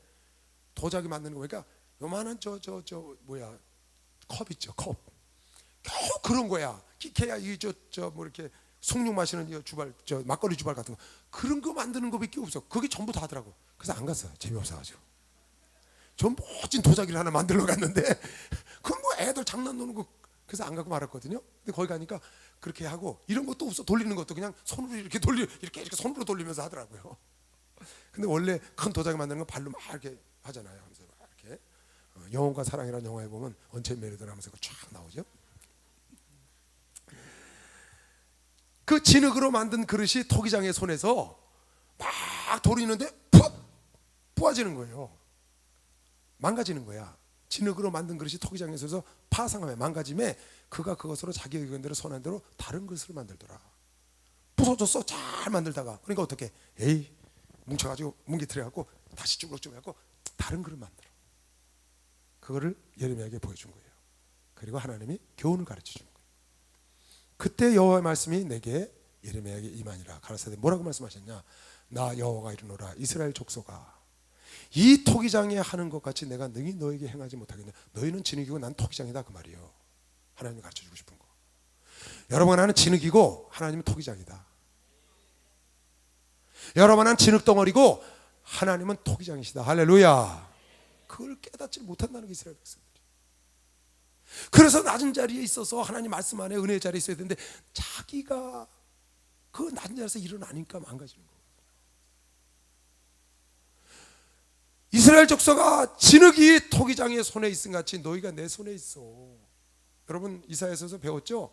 도자기 만드는 거 보니까 요만한 뭐야 컵 있죠, 컵. 겨우 그런 거야. 키케야 이 뭐 이렇게 송육 마시는 이 주발 막걸리 주발 같은 거 그런 거 만드는 거밖에 없어. 그게 전부 다 하더라고. 그래서 안 갔어요. 재미없어가지고. 전 멋진 도자기를 하나 만들러 갔는데 그건 뭐 애들 장난 노는 거 그래서 안 가고 말았거든요. 근데 거기 가니까 그렇게 하고 이런 것도 없어. 돌리는 것도 그냥 손으로 이렇게 이렇게 손으로 돌리면서 하더라고요. 근데 원래 큰 도자기 만드는 건 발로 막 이렇게 하잖아요. 하면서 막 이렇게 영혼과 사랑이라는 영화에 보면 언체 메르든 하면서 쫙 나오죠. 그 진흙으로 만든 그릇이 토기장의 손에서 막 돌리는데 푹 부어지는 거예요. 망가지는 거야. 진흙으로 만든 그릇이 토기장에 서서 파상함에 망가짐에 그가 그것으로 자기 의견대로 선한 대로 다른 그릇을 만들더라. 부서졌어. 잘 만들다가 그러니까 어떻게 에이 뭉쳐가지고 뭉개트려갖고 다시 쭈글쭈글 해갖고 다른 그릇 만들어. 그거를 예레미야에게 보여준 거예요. 그리고 하나님이 교훈을 가르쳐 준 거예요. 그때 여호와의 말씀이 내게 예레미야에게 임하니라. 가라사대 뭐라고 말씀하셨냐. 나 여호와가 이르노라. 이스라엘 족속아 이 토기장에 하는 것 같이 내가 능히 너에게 행하지 못하겠네. 너희는 진흙이고 난 토기장이다 그 말이에요. 하나님이 가르쳐주고 싶은 거. 여러분 하나는 진흙이고 하나님은 토기장이다. 여러분 하나는 진흙덩어리고 하나님은 토기장이시다. 할렐루야. 그걸 깨닫지 못한다는 게 이스라엘 백성들이. 그래서 낮은 자리에 있어서 하나님 말씀 안에 은혜의 자리에 있어야 되는데 자기가 그 낮은 자리에서 일어나니까 망가지는 거예요. 이스라엘 족속아 진흙이 토기장의 손에 있음 같이 너희가 내 손에 있어. 여러분 이사야서에서 배웠죠?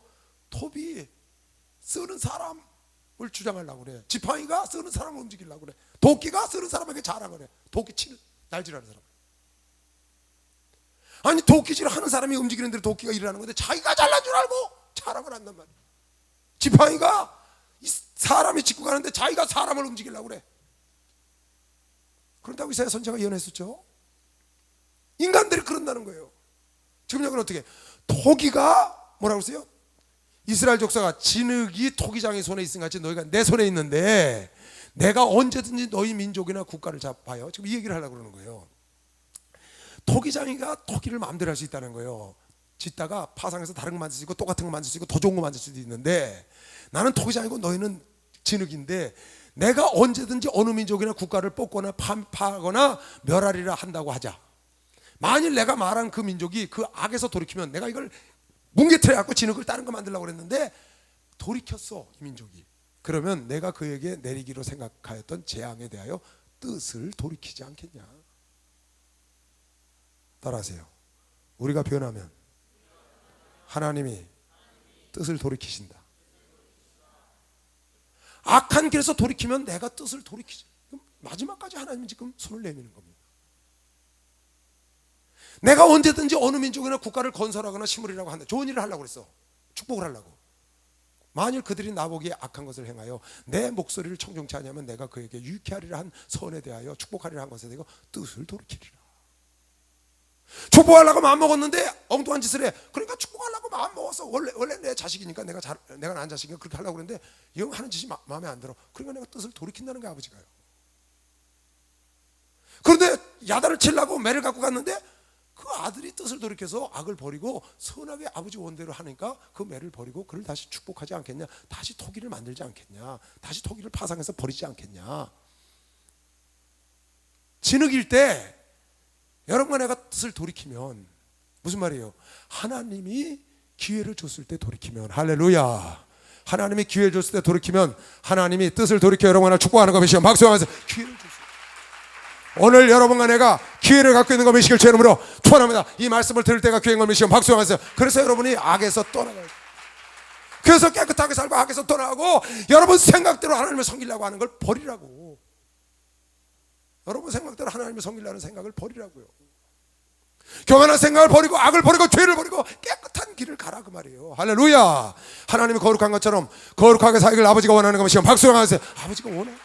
톱이 쓰는 사람을 주장하려고 그래. 지팡이가 쓰는 사람을 움직이려고 그래. 도끼가 쓰는 사람에게 자랑을 해. 도끼 치는 날질하는 사람. 아니 도끼질 하는 사람이 움직이는 대로 도끼가 일어나는 건데 자기가 잘난 줄 알고 자랑을 한단 말이야. 지팡이가 사람이 짚고 가는데 자기가 사람을 움직이려고 그래. 그런다고 이사야 선지자가 예언했었죠. 인간들이 그런다는 거예요. 지금 여기는 어떻게 토기가 뭐라고 했어요? 이스라엘 족사가 진흙이 토기장의 손에 있음 같이 너희가 내 손에 있는데 내가 언제든지 너희 민족이나 국가를 잡아요. 지금 이 얘기를 하려고 그러는 거예요. 토기장이가 토기를 마음대로 할 수 있다는 거예요. 짓다가 파상해서 다른 거 만들 수 있고 똑같은 거 만들 수 있고 더 좋은 거 만들 수도 있는데 나는 토기장이고 너희는 진흙인데 내가 언제든지 어느 민족이나 국가를 뽑거나 파거나 멸하리라 한다고 하자. 만일 내가 말한 그 민족이 그 악에서 돌이키면 내가 이걸 뭉개트려 갖고 진흙을 다른 거 만들려고 그랬는데 돌이켰어 이 민족이. 그러면 내가 그에게 내리기로 생각하였던 재앙에 대하여 뜻을 돌이키지 않겠냐. 따라하세요. 우리가 변하면 하나님이 뜻을 돌이키신다. 악한 길에서 돌이키면 내가 뜻을 돌이키지. 마지막까지 하나님이 지금 손을 내미는 겁니다. 내가 언제든지 어느 민족이나 국가를 건설하거나 심으리라고 한다. 좋은 일을 하려고 그랬어. 축복을 하려고. 만일 그들이 나보기에 악한 것을 행하여 내 목소리를 청종치 아니하면 내가 그에게 유익케 하리라 한 선에 대하여 축복하리라 한 것에 대하여 뜻을 돌이키리라. 축복하려고 마음먹었는데 엉뚱한 짓을 해. 그러니까 축복하려고 마음먹었어. 원래 내 자식이니까 내가 난 자식이니까 그렇게 하려고 그랬는데 이 형 하는 짓이 마음에 안 들어. 그러니까 내가 뜻을 돌이킨다는 게 아버지가요. 그런데 야단을 치려고 매를 갖고 갔는데 그 아들이 뜻을 돌이켜서 악을 버리고 선하게 아버지 원대로 하니까 그 매를 버리고 그를 다시 축복하지 않겠냐. 다시 토기를 만들지 않겠냐. 다시 토기를 파상해서 버리지 않겠냐. 진흙일 때 여러분과 내가 뜻을 돌이키면 무슨 말이에요? 하나님이 기회를 줬을 때 돌이키면 할렐루야. 하나님이 기회를 줬을 때 돌이키면 하나님이 뜻을 돌이켜 여러분과 축복하는 거 믿으시면 박수하면서 기회를 줬어요. 오늘 여러분과 내가 기회를 갖고 있는 거 믿으시길 주의 이름으로 축원합니다. 이 말씀을 들을 때가 기회인 걸 믿으시면 박수하면서 그래서 여러분이 악에서 떠나가요. 그래서 깨끗하게 살고 악에서 떠나고 여러분 생각대로 하나님을 섬기려고 하는 걸 버리라고. 여러분 생각대로 하나님을 섬기려는 생각을 버리라고요. 교만한 생각을 버리고 악을 버리고 죄를 버리고 깨끗한 길을 가라 그 말이에요. 할렐루야. 하나님이 거룩한 것처럼 거룩하게 살기를 아버지가 원하는 거 믿으시면 박수를 하면서 아버지가 원하는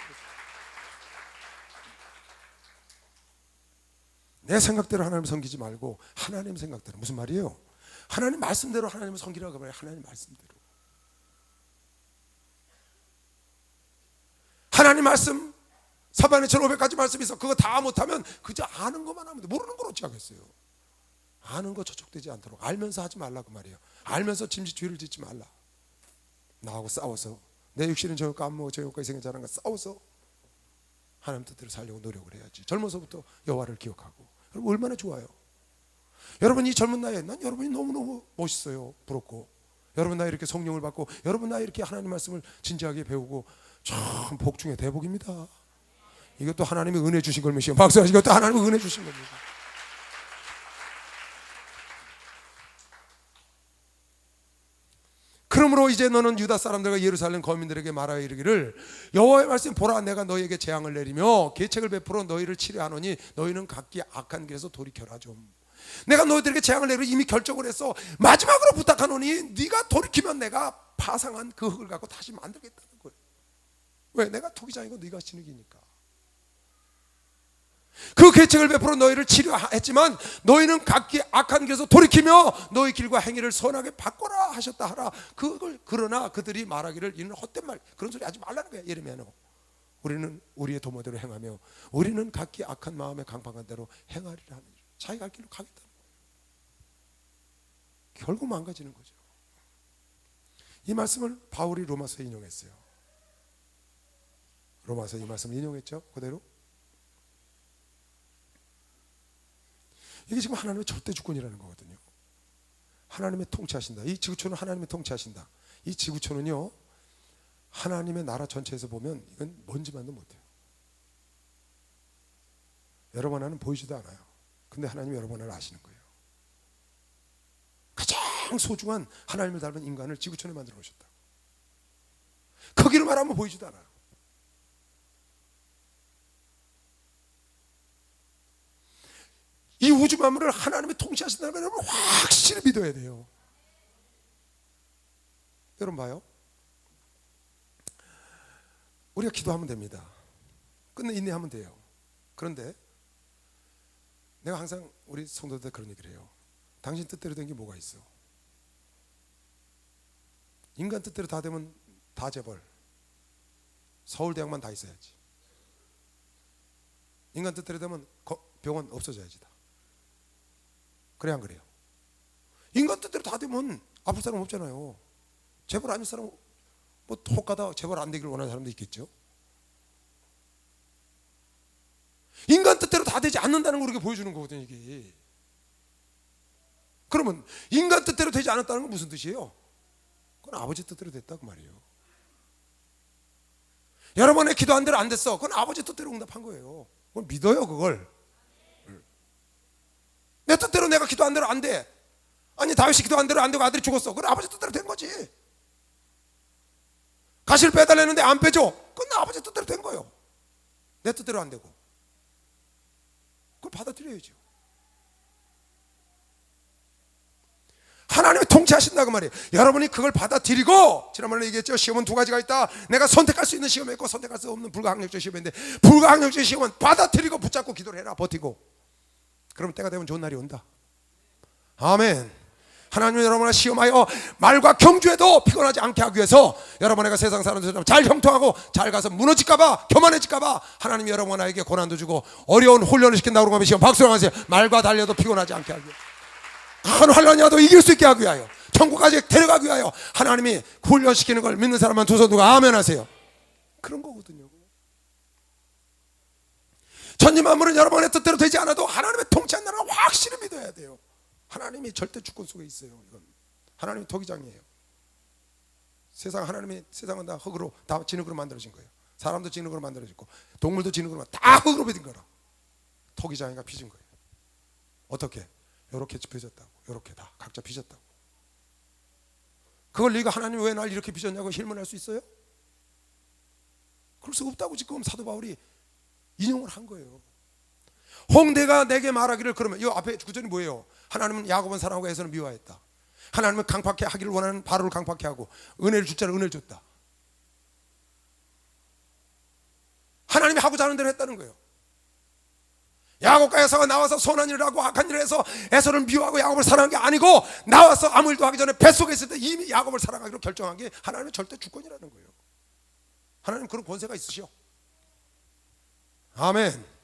내 생각대로 하나님을 섬기지 말고 하나님 생각대로. 무슨 말이에요? 하나님 말씀대로 하나님을 섬기라고 말해요. 하나님 말씀대로. 하나님 말씀 사반에 1500가지 말씀이 있어. 그거 다 못하면 그저 아는 것만 하면 돼. 모르는 걸 어찌 하겠어요. 아는 거 저촉되지 않도록 알면서 하지 말라고 말이에요. 알면서 짐짓주의를 짓지 말라. 나하고 싸워서 내 육신은 저녁과 안 먹어 저녁과 이생을 잘한 거 싸워서 하나님 뜻대로 살려고 노력을 해야지. 젊어서부터 여호와를 기억하고. 여러분 얼마나 좋아요. 여러분 이 젊은 나이에 난 여러분이 너무너무 멋있어요. 부럽고 여러분 나이 이렇게 성령을 받고 여러분 나이 이렇게 하나님 말씀을 진지하게 배우고 참 복 중에 대복입니다. 이것도 하나님이 은혜 주신 걸몇이요. 박수 하시고 이것도 하나님이 은혜 주신 겁니다. 그러므로 이제 너는 유다 사람들과 예루살렘 거민들에게 말하여 이르기를 여호와의 말씀 보라 내가 너희에게 재앙을 내리며 계책을 베풀어 너희를 치료하노니 너희는 각기 악한 길에서 돌이켜라 좀. 내가 너희들에게 재앙을 내리고 이미 결정을 했어. 마지막으로 부탁하노니 네가 돌이키면 내가 파상한 그 흙을 갖고 다시 만들겠다는 거예요. 왜? 내가 토기장이고 네가 진흙이니까. 그 계책을 베풀어 너희를 치료했지만 너희는 각기 악한 길에서 돌이키며 너희 길과 행위를 선하게 바꿔라 하셨다 하라. 그걸 그러나 그들이 말하기를 이는 헛된 말 그런 소리 하지 말라는 거야. 예레미야는 우리는 우리의 도모대로 행하며 우리는 각기 악한 마음에 강팍한 대로 행하리라 하는 자기 갈 길로 가겠다는 거예요. 결국 망가지는 거죠. 이 말씀을 바울이 로마서에 인용했어요. 로마서 이 말씀을 인용했죠. 그대로 이게 지금 하나님의 절대 주권이라는 거거든요. 하나님의 통치하신다. 이 지구촌은 하나님의 통치하신다. 이 지구촌은요 하나님의 나라 전체에서 보면 이건 먼지만도 못해요. 여러분 하나는 보이지도 않아요. 근데 하나님이 여러분 하나를 아시는 거예요. 가장 소중한 하나님을 닮은 인간을 지구촌에 만들어 놓으셨다. 크기로 말하면 보이지도 않아요. 이 우주 만물을 하나님이 통치하신다는 걸 여러분 확실히 믿어야 돼요. 여러분 봐요. 우리가 기도하면 됩니다. 끝내 인내하면 돼요. 그런데 내가 항상 우리 성도들 그런 얘기를 해요. 당신 뜻대로 된 게 뭐가 있어? 인간 뜻대로 다 되면 다 재벌 서울대학만 다 있어야지. 인간 뜻대로 되면 병원 없어져야지 다. 그래 안 그래요? 인간 뜻대로 다 되면 아플 사람 없잖아요. 재벌 아닐 사람 뭐 혹가다 재벌 안 되기를 원하는 사람도 있겠죠. 인간 뜻대로 다 되지 않는다는 걸 우리가 보여주는 거거든요. 이게 그러면 인간 뜻대로 되지 않았다는 건 무슨 뜻이에요? 그건 아버지 뜻대로 됐다 그 말이에요. 여러분의 기도한 대로 안 됐어. 그건 아버지 뜻대로 응답한 거예요. 그걸 믿어요. 그걸 내 뜻대로 내가 기도한 대로 안 돼. 아니 다윗이 기도한 대로 안 되고 아들이 죽었어. 그건 아버지 뜻대로 된 거지. 가시를 빼달라는데 안 빼줘. 그건 아버지 뜻대로 된 거예요. 내 뜻대로 안 되고. 그걸 받아들여야죠. 하나님이 통치하신다고 말이에요. 여러분이 그걸 받아들이고, 지난번에 얘기했죠. 시험은 두 가지가 있다. 내가 선택할 수 있는 시험이 있고 선택할 수 없는 불가항력적 시험인데, 불가항력적 시험은 받아들이고 붙잡고 기도를 해라. 버티고. 그럼 때가 되면 좋은 날이 온다. 아멘. 하나님은 여러분을 시험하여 말과 경주에도 피곤하지 않게 하기 위해서 여러분에게 세상 사람들처럼 잘 형통하고 잘 가서 무너질까봐, 교만해질까봐 하나님이 여러분에게 고난도 주고 어려운 훈련을 시킨다고 그러면 시험 박수로 하세요. 말과 달려도 피곤하지 않게 하기 위해, 큰 환란이라도 이길 수 있게 하기 위하여, 천국까지 데려가기 위하여 하나님이 훈련시키는 걸 믿는 사람만 두 손 들고 아멘 하세요. 그런 거거든요. 천지만물은 여러분의 뜻대로 되지 않아도 하나님의 통치한다는 걸 확실히 믿어야 돼요. 하나님이 절대 주권 속에 있어요. 이건 하나님이 토기장이에요. 세상은 다 흙으로, 다 진흙으로 만들어진 거예요. 사람도 진흙으로 만들어졌고 동물도 진흙으로 다 흙으로 빚은 거라. 토기장이가 빚은 거예요. 어떻게? 이렇게 빚었다고, 이렇게 다 각자 빚었다고. 그걸 네가 하나님 왜 날 이렇게 빚었냐고 질문할 수 있어요? 그럴 수 없다고 지금 사도 바울이 인용을 한 거예요. 홍대가 내게 말하기를, 그러면 이 앞에 구절이 뭐예요? 하나님은 야곱은 사랑하고 에서는 미워했다. 하나님은 강팍해 하기를 원하는 바로를 강팍해 하고 은혜를 줄 자를 은혜를 줬다. 하나님이 하고자 하는 대로 했다는 거예요. 야곱과 에서가 나와서 선한 일을 하고 악한 일을 해서 에서를 미워하고 야곱을 사랑한 게 아니고, 나와서 아무 일도 하기 전에 뱃속에 있을 때 이미 야곱을 사랑하기로 결정한 게 하나님의 절대 주권이라는 거예요. 하나님 그런 권세가 있으시오. 아멘.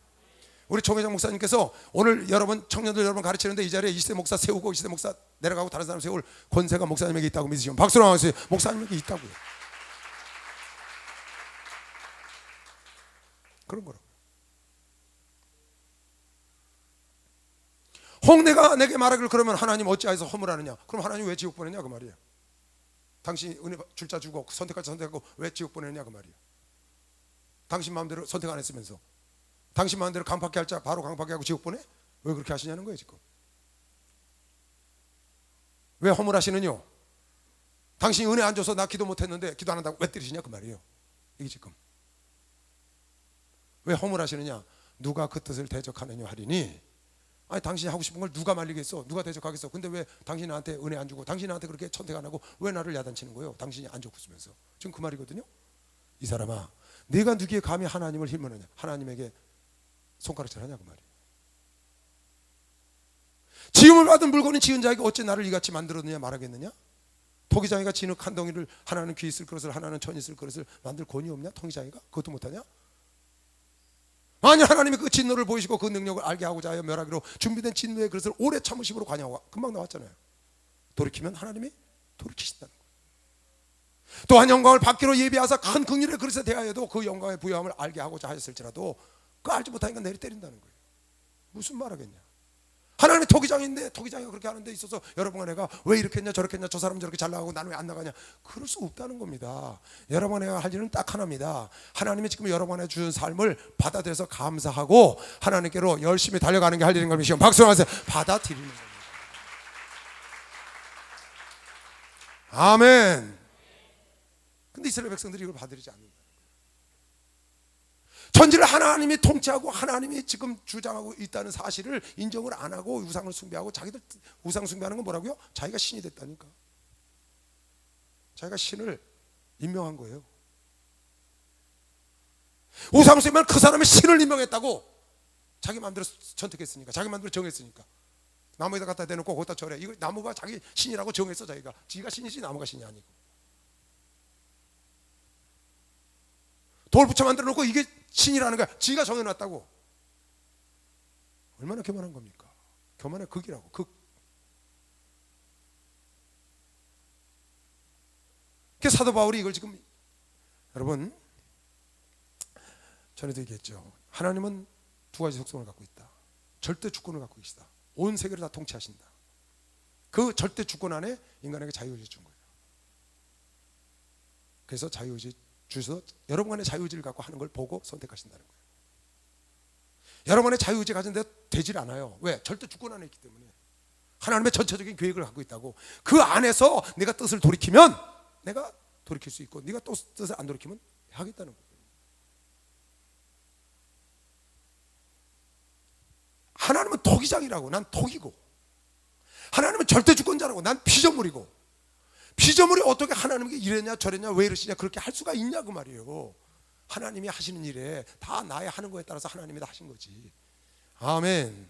우리 총회장 목사님께서 오늘 여러분 청년들 여러분 가르치는데 이 자리에 20대 목사 세우고 20대 목사 내려가고 다른 사람 세울 권세가 목사님에게 있다고 믿으시면 박수로 하세요. 목사님에게 있다고요. 그런 거라고. 홍내가 내게 말하기를 그러면 하나님 어찌하여서 허물하느냐? 그럼 하나님 왜 지옥 보내냐 그 말이에요. 당신 은혜 줄 자 주고 선택할 자 선택하고 왜 지옥 보내냐 그 말이에요. 당신 마음대로 선택 안 했으면서, 당신 마음대로 강팍해 할 자 바로 강팍해 하고 지옥 보내? 왜 그렇게 하시냐는 거예요 지금. 왜 허물하시느냐? 당신이 은혜 안 줘서 나 기도 못 했는데 기도 안 한다고 왜 때리시냐 그 말이에요. 이게 지금 왜 허물하시느냐? 누가 그 뜻을 대적하느냐 하리니. 아니 당신이 하고 싶은 걸 누가 말리겠어? 누가 대적하겠어? 근데 왜 당신이 나한테 은혜 안 주고 당신이 나한테 그렇게 선택 안 하고 왜 나를 야단치는 거예요? 당신이 안 좋고 있으면서. 지금 그 말이거든요. 이 사람아, 네가 누구에 감히 하나님을 힘으느냐? 하나님에게 손가락질 하냐 그 말이에요. 지음을 받은 물건이 지은 자에게 어찌 나를 이같이 만들었느냐 말하겠느냐? 토기장이가 진흙 한 덩이를 하나는 귀 있을 그릇을 하나는 천 있을 그릇을 만들 권위 없냐? 토기장이가 그것도 못하냐? 만약 하나님이 그 진노를 보이시고 그 능력을 알게 하고자 하여 멸하기로 준비된 진노의 그릇을 오래 참으심으로 관여하고, 금방 나왔잖아요. 돌이키면 하나님이 돌이키신다는 거예요. 또한 영광을 받기로 예비하사 큰 긍휼의 그릇에 대하여도 그 영광의 부여함을 알게 하고자 하였을지라도 그 알지 못하니까 내리 때린다는 거예요. 무슨 말하겠냐? 하나님의 토기장인데 토기장이가 그렇게 하는 데 있어서 여러분과 내가 왜 이렇게 했냐 저렇게 했냐, 저 사람 저렇게 잘 나가고 나는 왜 안 나가냐, 그럴 수 없다는 겁니다. 여러분과 내가 할 일은 딱 하나입니다. 하나님이 지금 여러분한테 주신 삶을 받아들여서 감사하고 하나님께로 열심히 달려가는 게 할 일인 걸 믿으시고 박수 하세요. 받아들이는 겁니다. 아멘. 근데 이스라엘 백성들이 이걸 받아들이지 않는다. 전지를 하나님이 통치하고 하나님이 지금 주장하고 있다는 사실을 인정을 안 하고 우상을 숭배하고, 자기들 우상 숭배하는 건 뭐라고요? 자기가 신이 됐다니까. 자기가 신을 임명한 거예요. 우상 숭배는 그 사람이 신을 임명했다고. 자기 마음대로 선택했으니까, 자기 마음대로 정했으니까. 나무에다 갖다 대놓고 거기다 절해. 이거 나무가 자기 신이라고 정했어. 지가 신이지 나무가 신이 아니고. 돌 붙여 만들어 놓고 이게 신이라는 거야. 지가 정해놨다고. 얼마나 교만한 겁니까? 교만의 극이라고. 극. 그래서 사도 바울이 이걸 지금, 여러분 전에도 얘기했죠. 하나님은 두 가지 속성을 갖고 있다. 절대 주권을 갖고 계시다. 온 세계를 다 통치하신다. 그 절대 주권 안에 인간에게 자유의지 준 거예요. 그래서 자유의지 주셔서 여러분의 자유의지를 갖고 하는 걸 보고 선택하신다는 거예요. 여러분의 자유의지 가진데 되질 않아요. 왜? 절대 주권 안에 있기 때문에. 하나님의 전체적인 계획을 갖고 있다고. 그 안에서 내가 뜻을 돌이키면 내가 돌이킬 수 있고, 네가 또 뜻을 안 돌이키면 하겠다는 거예요. 하나님은 토기장이라고. 난 토기고, 하나님은 절대 주권자라고. 난 피조물이고. 피조물이 어떻게 하나님께 이랬냐 저랬냐 왜 이러시냐 그렇게 할 수가 있냐 그 말이에요. 하나님이 하시는 일에 다 나의 하는 거에 따라서 하나님이 다 하신 거지. 아멘.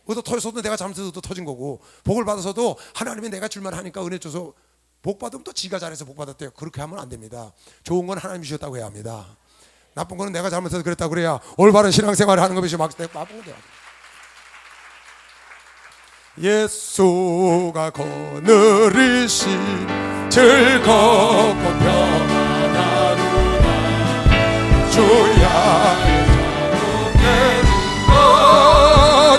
의도 터졌어도 내가 잘못해서 의도 터진 거고, 복을 받아서도 하나님이 내가 줄만 하니까 은혜 줘서 복 받으면 또 지가 잘해서 복 받았대요. 그렇게 하면 안 됩니다. 좋은 건 하나님이 주셨다고 해야 합니다. 나쁜 거는 내가 잘못해서 그랬다고 그래야 올바른 신앙생활을 하는 것이 막 나쁜 건 돼야 돼. 예수가 거느리신 즐겁고 평안하구나. 주야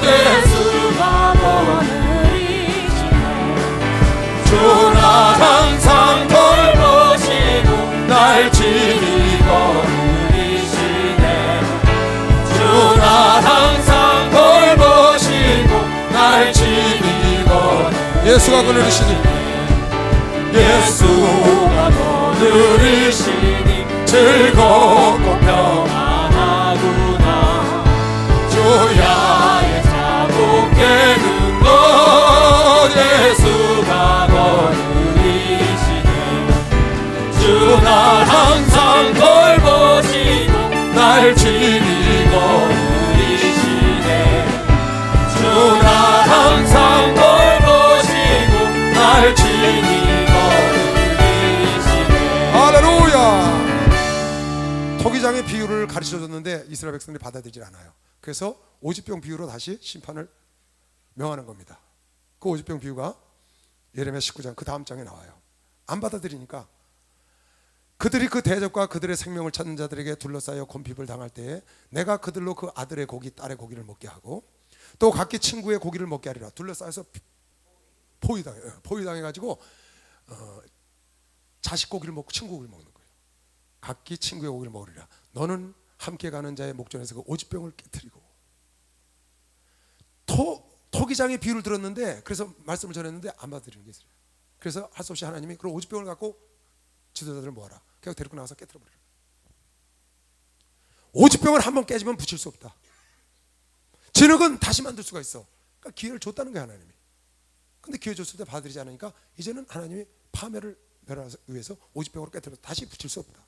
예수가 거느리시네. 주나 항상 돌보시고 날 지키고 거느리시네. 주나 항상 돌보시고 날 지키고. 예수가 거느리시니, 예수가 거느리시니 즐겁고 평안하구나. 주야의 자국 깨는 것 예수가 거느리시네. 주 날 항상 돌보시고 날 지키고 거느리시네. 토기장의 비유를 가르쳐줬는데 이스라엘 백성들이 받아들이지 않아요. 그래서 오지병 비유로 다시 심판을 명하는 겁니다. 그 오지병 비유가 예레미야 19장 그 다음 장에 나와요. 안 받아들이니까 그들이 그 대적과 그들의 생명을 찾는 자들에게 둘러싸여 곤핍을 당할 때에 내가 그들로 그 아들의 고기 딸의 고기를 먹게 하고 또 각기 친구의 고기를 먹게 하리라. 둘러싸여서 포위당해가지고 자식 고기를 먹고 친구 고기를 먹는 거예요. 각기 친구의 고기를 먹으리라. 너는 함께 가는 자의 목전에서 그 오지병을 깨뜨리고. 토기장의 비유를 들었는데 그래서 말씀을 전했는데 안 받아들이는 게 있어요. 그래서 할 수 없이 하나님이 그런 오지병을 갖고 지도자들을 모아라. 그냥 데리고 나와서 깨뜨려버려라. 오지병을 한번 깨지면 붙일 수 없다. 진흙은 다시 만들 수가 있어. 그러니까 기회를 줬다는 거야 하나님이. 근데 기회 줬을 때 받아들이지 않으니까 이제는 하나님이 파멸을 멸하기 위해서 오지병으로 깨뜨려서 다시 붙일 수 없다.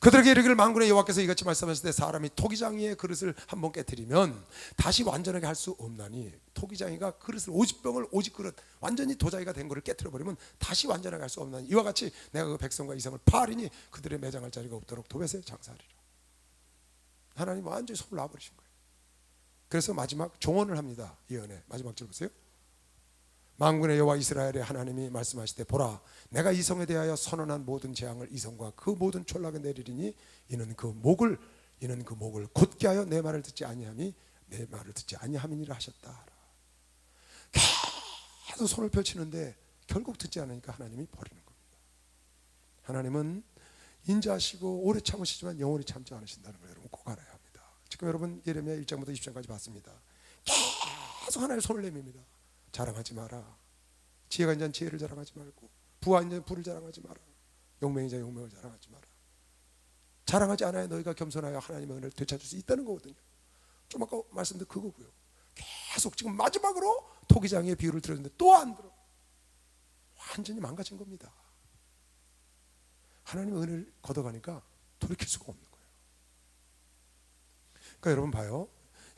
그들에게 이르기를 만군의 여호와께서 이같이 말씀하실 때 사람이 토기장이의 그릇을 한번 깨뜨리면 다시 완전하게 할 수 없나니 토기장이가 그릇을 오지병을 오지그릇 완전히 도자기가 된 것을 깨뜨려버리면 다시 완전하게 할 수 없나니 이와 같이 내가 그 백성과 이성을 파하리니 그들의 매장할 자리가 없도록 도벳에 장사하리라. 하나님 완전히 손을 놔버리신 거예요. 그래서 마지막 종언을 합니다. 예언의 마지막 절 보세요. 만군의 여호와 이스라엘의 하나님이 말씀하실 때 보라 내가 이성에 대하여 선언한 모든 재앙을 이성과 그 모든 촌락에 내리리니 이는 그 목을 곧게 하여 내 말을 듣지 아니함이 내 말을 듣지 아니함이니라 하셨다. 계속 손을 펼치는데 결국 듣지 않으니까 하나님이 버리는 겁니다. 하나님은 인자하시고 오래 참으시지만 영원히 참지 않으신다는 걸 여러분 꼭 알아야 합니다. 지금 여러분 예레미야 1장부터 20장까지 봤습니다. 계속 하나님의 손을 내밉니다. 자랑하지 마라. 지혜가 있는 자는 지혜를 자랑하지 말고 부와 있는 자는 부를 자랑하지 마라. 용맹인 자는 용맹을 자랑하지 마라. 자랑하지 않아야 너희가 겸손하여 하나님의 은혜를 되찾을 수 있다는 거거든요. 좀 아까 말씀드린 그거고요. 계속 지금 마지막으로 토기장의 비유를 들었는데 또 안 들어. 완전히 망가진 겁니다. 하나님의 은혜를 걷어가니까 돌이킬 수가 없는 거예요. 그러니까 여러분 봐요.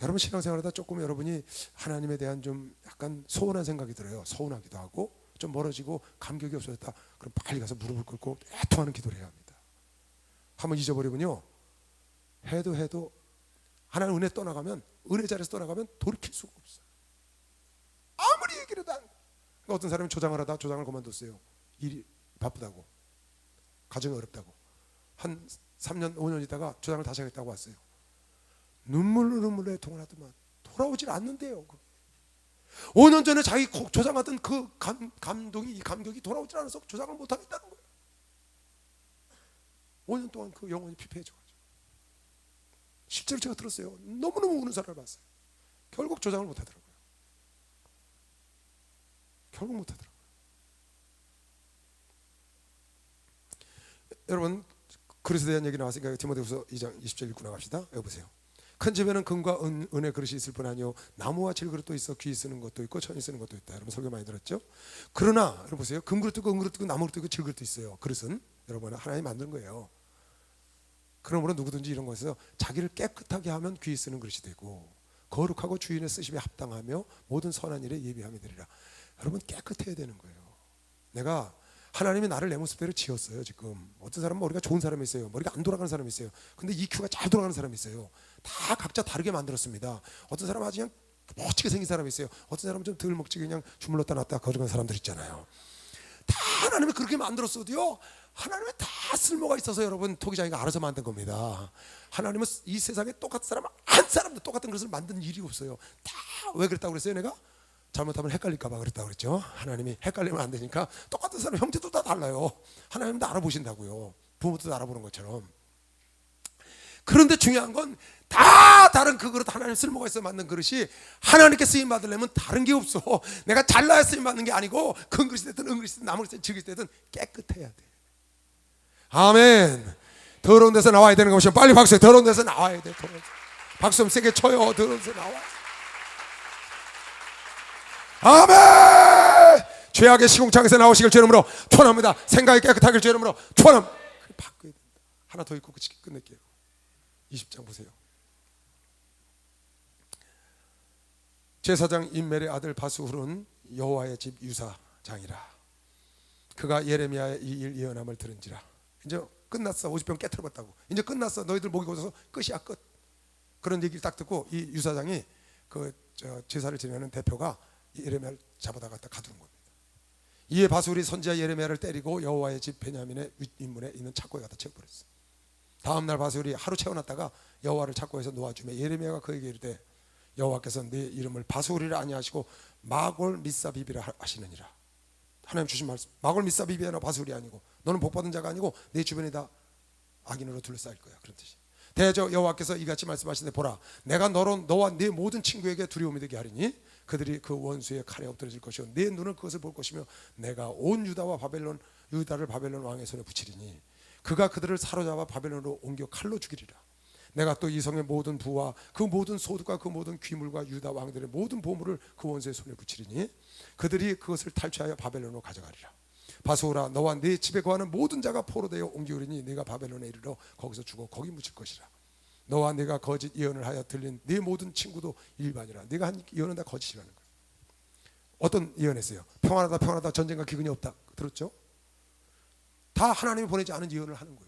여러분 신앙생활하다 조금 여러분이 하나님에 대한 좀 약간 소원한 생각이 들어요. 서운하기도 하고 좀 멀어지고 감격이 없어졌다. 그럼 빨리 가서 무릎을 꿇고 애통하는 기도를 해야 합니다. 한번 잊어버리면요 해도 하나님 은혜 떠나가면 은혜 자리에서 떠나가면 돌이킬 수가 없어요. 아무리 얘기를 해도 안 돼. 그러니까 어떤 사람이 조장을 하다 조장을 그만뒀어요. 일이 바쁘다고 가정이 어렵다고 한 3년 5년 있다가 조장을 다시 하겠다고 왔어요. 눈물로 애통을 하더만 돌아오질 않는데요. 5년 전에 자기 조장하던 그 감격이 돌아오질 않아서 조장을 못하겠다는 거예요. 5년 동안 그 영혼이 피폐해져가지고 실제로 제가 들었어요. 너무너무 우는 사람을 봤어요. 결국 조장을 못하더라고요. 여러분 그릇에 대한 얘기 나왔으니까 디모데후서 2장 20절 읽고 나갑시다. 여기 보세요. 큰 집에는 금과 은의 그릇이 있을 뿐 아니요 나무와 질그릇도 있어 귀 쓰는 것도 있고 천이 쓰는 것도 있다. 여러분 설교 많이 들었죠? 그러나 여러분 보세요. 금그릇도 있고 은그릇도 있고 나무그릇도 있고 질그릇도 있어요. 그릇은 여러분 하나님이 만든 거예요. 그러므로 누구든지 이런 것에서 자기를 깨끗하게 하면 귀 쓰는 그릇이 되고 거룩하고 주인의 쓰심에 합당하며 모든 선한 일에 예비함이 되리라. 여러분 깨끗해야 되는 거예요. 내가 하나님이 나를 내 모습대로 지었어요. 지금 어떤 사람은 머리가 좋은 사람이 있어요. 머리가 안 돌아가는 사람이 있어요. 근데 EQ가 잘 돌아가는 사람이 있어요. 다 각자 다르게 만들었습니다. 어떤 사람은 아주 그냥 멋지게 생긴 사람이 있어요. 어떤 사람은 좀 덜 먹지게 그냥 주물렀다 놨다 거룩한 사람들 있잖아요. 다 하나님이 그렇게 만들었어도요 하나님은 다 쓸모가 있어서 여러분 토기장이가 알아서 만든 겁니다. 하나님은 이 세상에 똑같은 사람 한 사람도 똑같은 것을 만든 일이 없어요. 다 왜 그랬다고 그랬어요? 내가 잘못하면 헷갈릴까 봐 그랬다고 그랬죠. 하나님이 헷갈리면 안 되니까 똑같은 사람 형제도 다 달라요. 하나님도 알아보신다고요. 부모도 알아보는 것처럼. 그런데 중요한 건 다 다른 그 그릇 하나님 쓸모가 있어 만든 그릇이 하나님께 쓰임 받으려면 다른 게 없어. 내가 잘나야 쓰임 받는 게 아니고 큰 그릇이 됐든 은 그릇이 됐든 나무 그릇이 됐든 질그릇이 됐든 깨끗해야 돼. 아멘. 더러운 데서 나와야 되는 것이 빨리 박수해. 더러운 데서 나와야 돼. 박수 좀 세게 쳐요. 더러운 데서 나와. 아멘. 죄악의 시궁창에서 나오시길 주의 이름으로 축원합니다. 생각이 깨끗하길 주의 이름으로 축원합니다. 바꿔야 된다. 하나 더 읽고 끝낼게요. 20장 보세요. 제사장 임멜의 아들 바스훌은 여호와의 집 유사장이라. 그가 예레미야의 이 일 예언함을 들은지라. 이제 끝났어. 50병 깨트려봤다고. 이제 끝났어. 너희들 목이 고쳐서 끝이야, 끝. 그런 얘기를 딱 듣고 이 유사장이 제사를 지내는 대표가 예레미야를 잡아다 갖다 가두는 겁니다. 이에 바술이 선지자 예레미야를 때리고 여호와의 집 베냐민의 윗문에 있는 창고에 갖다 채워버렸어. 다음날 바술이 하루 채워놨다가 여호와를 창고에서 놓아주며 예레미야가 그에게 이르되 여호와께서 네 이름을 바술이라 아니하시고 마골 미사비비라 하시느니라. 하나님 주신 말씀, 마골 미사비비나 바술이 아니고 너는 복받은 자가 아니고 내 주변에 다 악인으로 둘러싸일 거야. 그런 뜻이. 대저 여호와께서 이같이 말씀하시되 보라 내가 너와 네 모든 친구에게 두려움이 되게 하리니 그들이 그 원수의 칼에 엎드러질 것이요 네 눈은 그것을 볼 것이며 내가 온 유다를 바벨론 왕의 손에 붙이리니 그가 그들을 사로잡아 바벨론으로 옮겨 칼로 죽이리라. 내가 또 이 성의 모든 부와 그 모든 소득과 그 모든 귀물과 유다 왕들의 모든 보물을 그 원수의 손에 붙이리니 그들이 그것을 탈취하여 바벨론으로 가져가리라. 바수라 너와 네 집에 거하는 모든 자가 포로되어 옮기우리니 네가 바벨론에 이르러 거기서 죽어 거기 묻힐 것이라. 너와 네가 거짓 예언을 하여 들린 네 모든 친구도 일반이라. 네가 한 예언은 다 거짓이라는 거야. 어떤 예언했어요? 평안하다 평안하다 전쟁과 기근이 없다. 들었죠? 다 하나님이 보내지 않은 예언을 하는 거예요.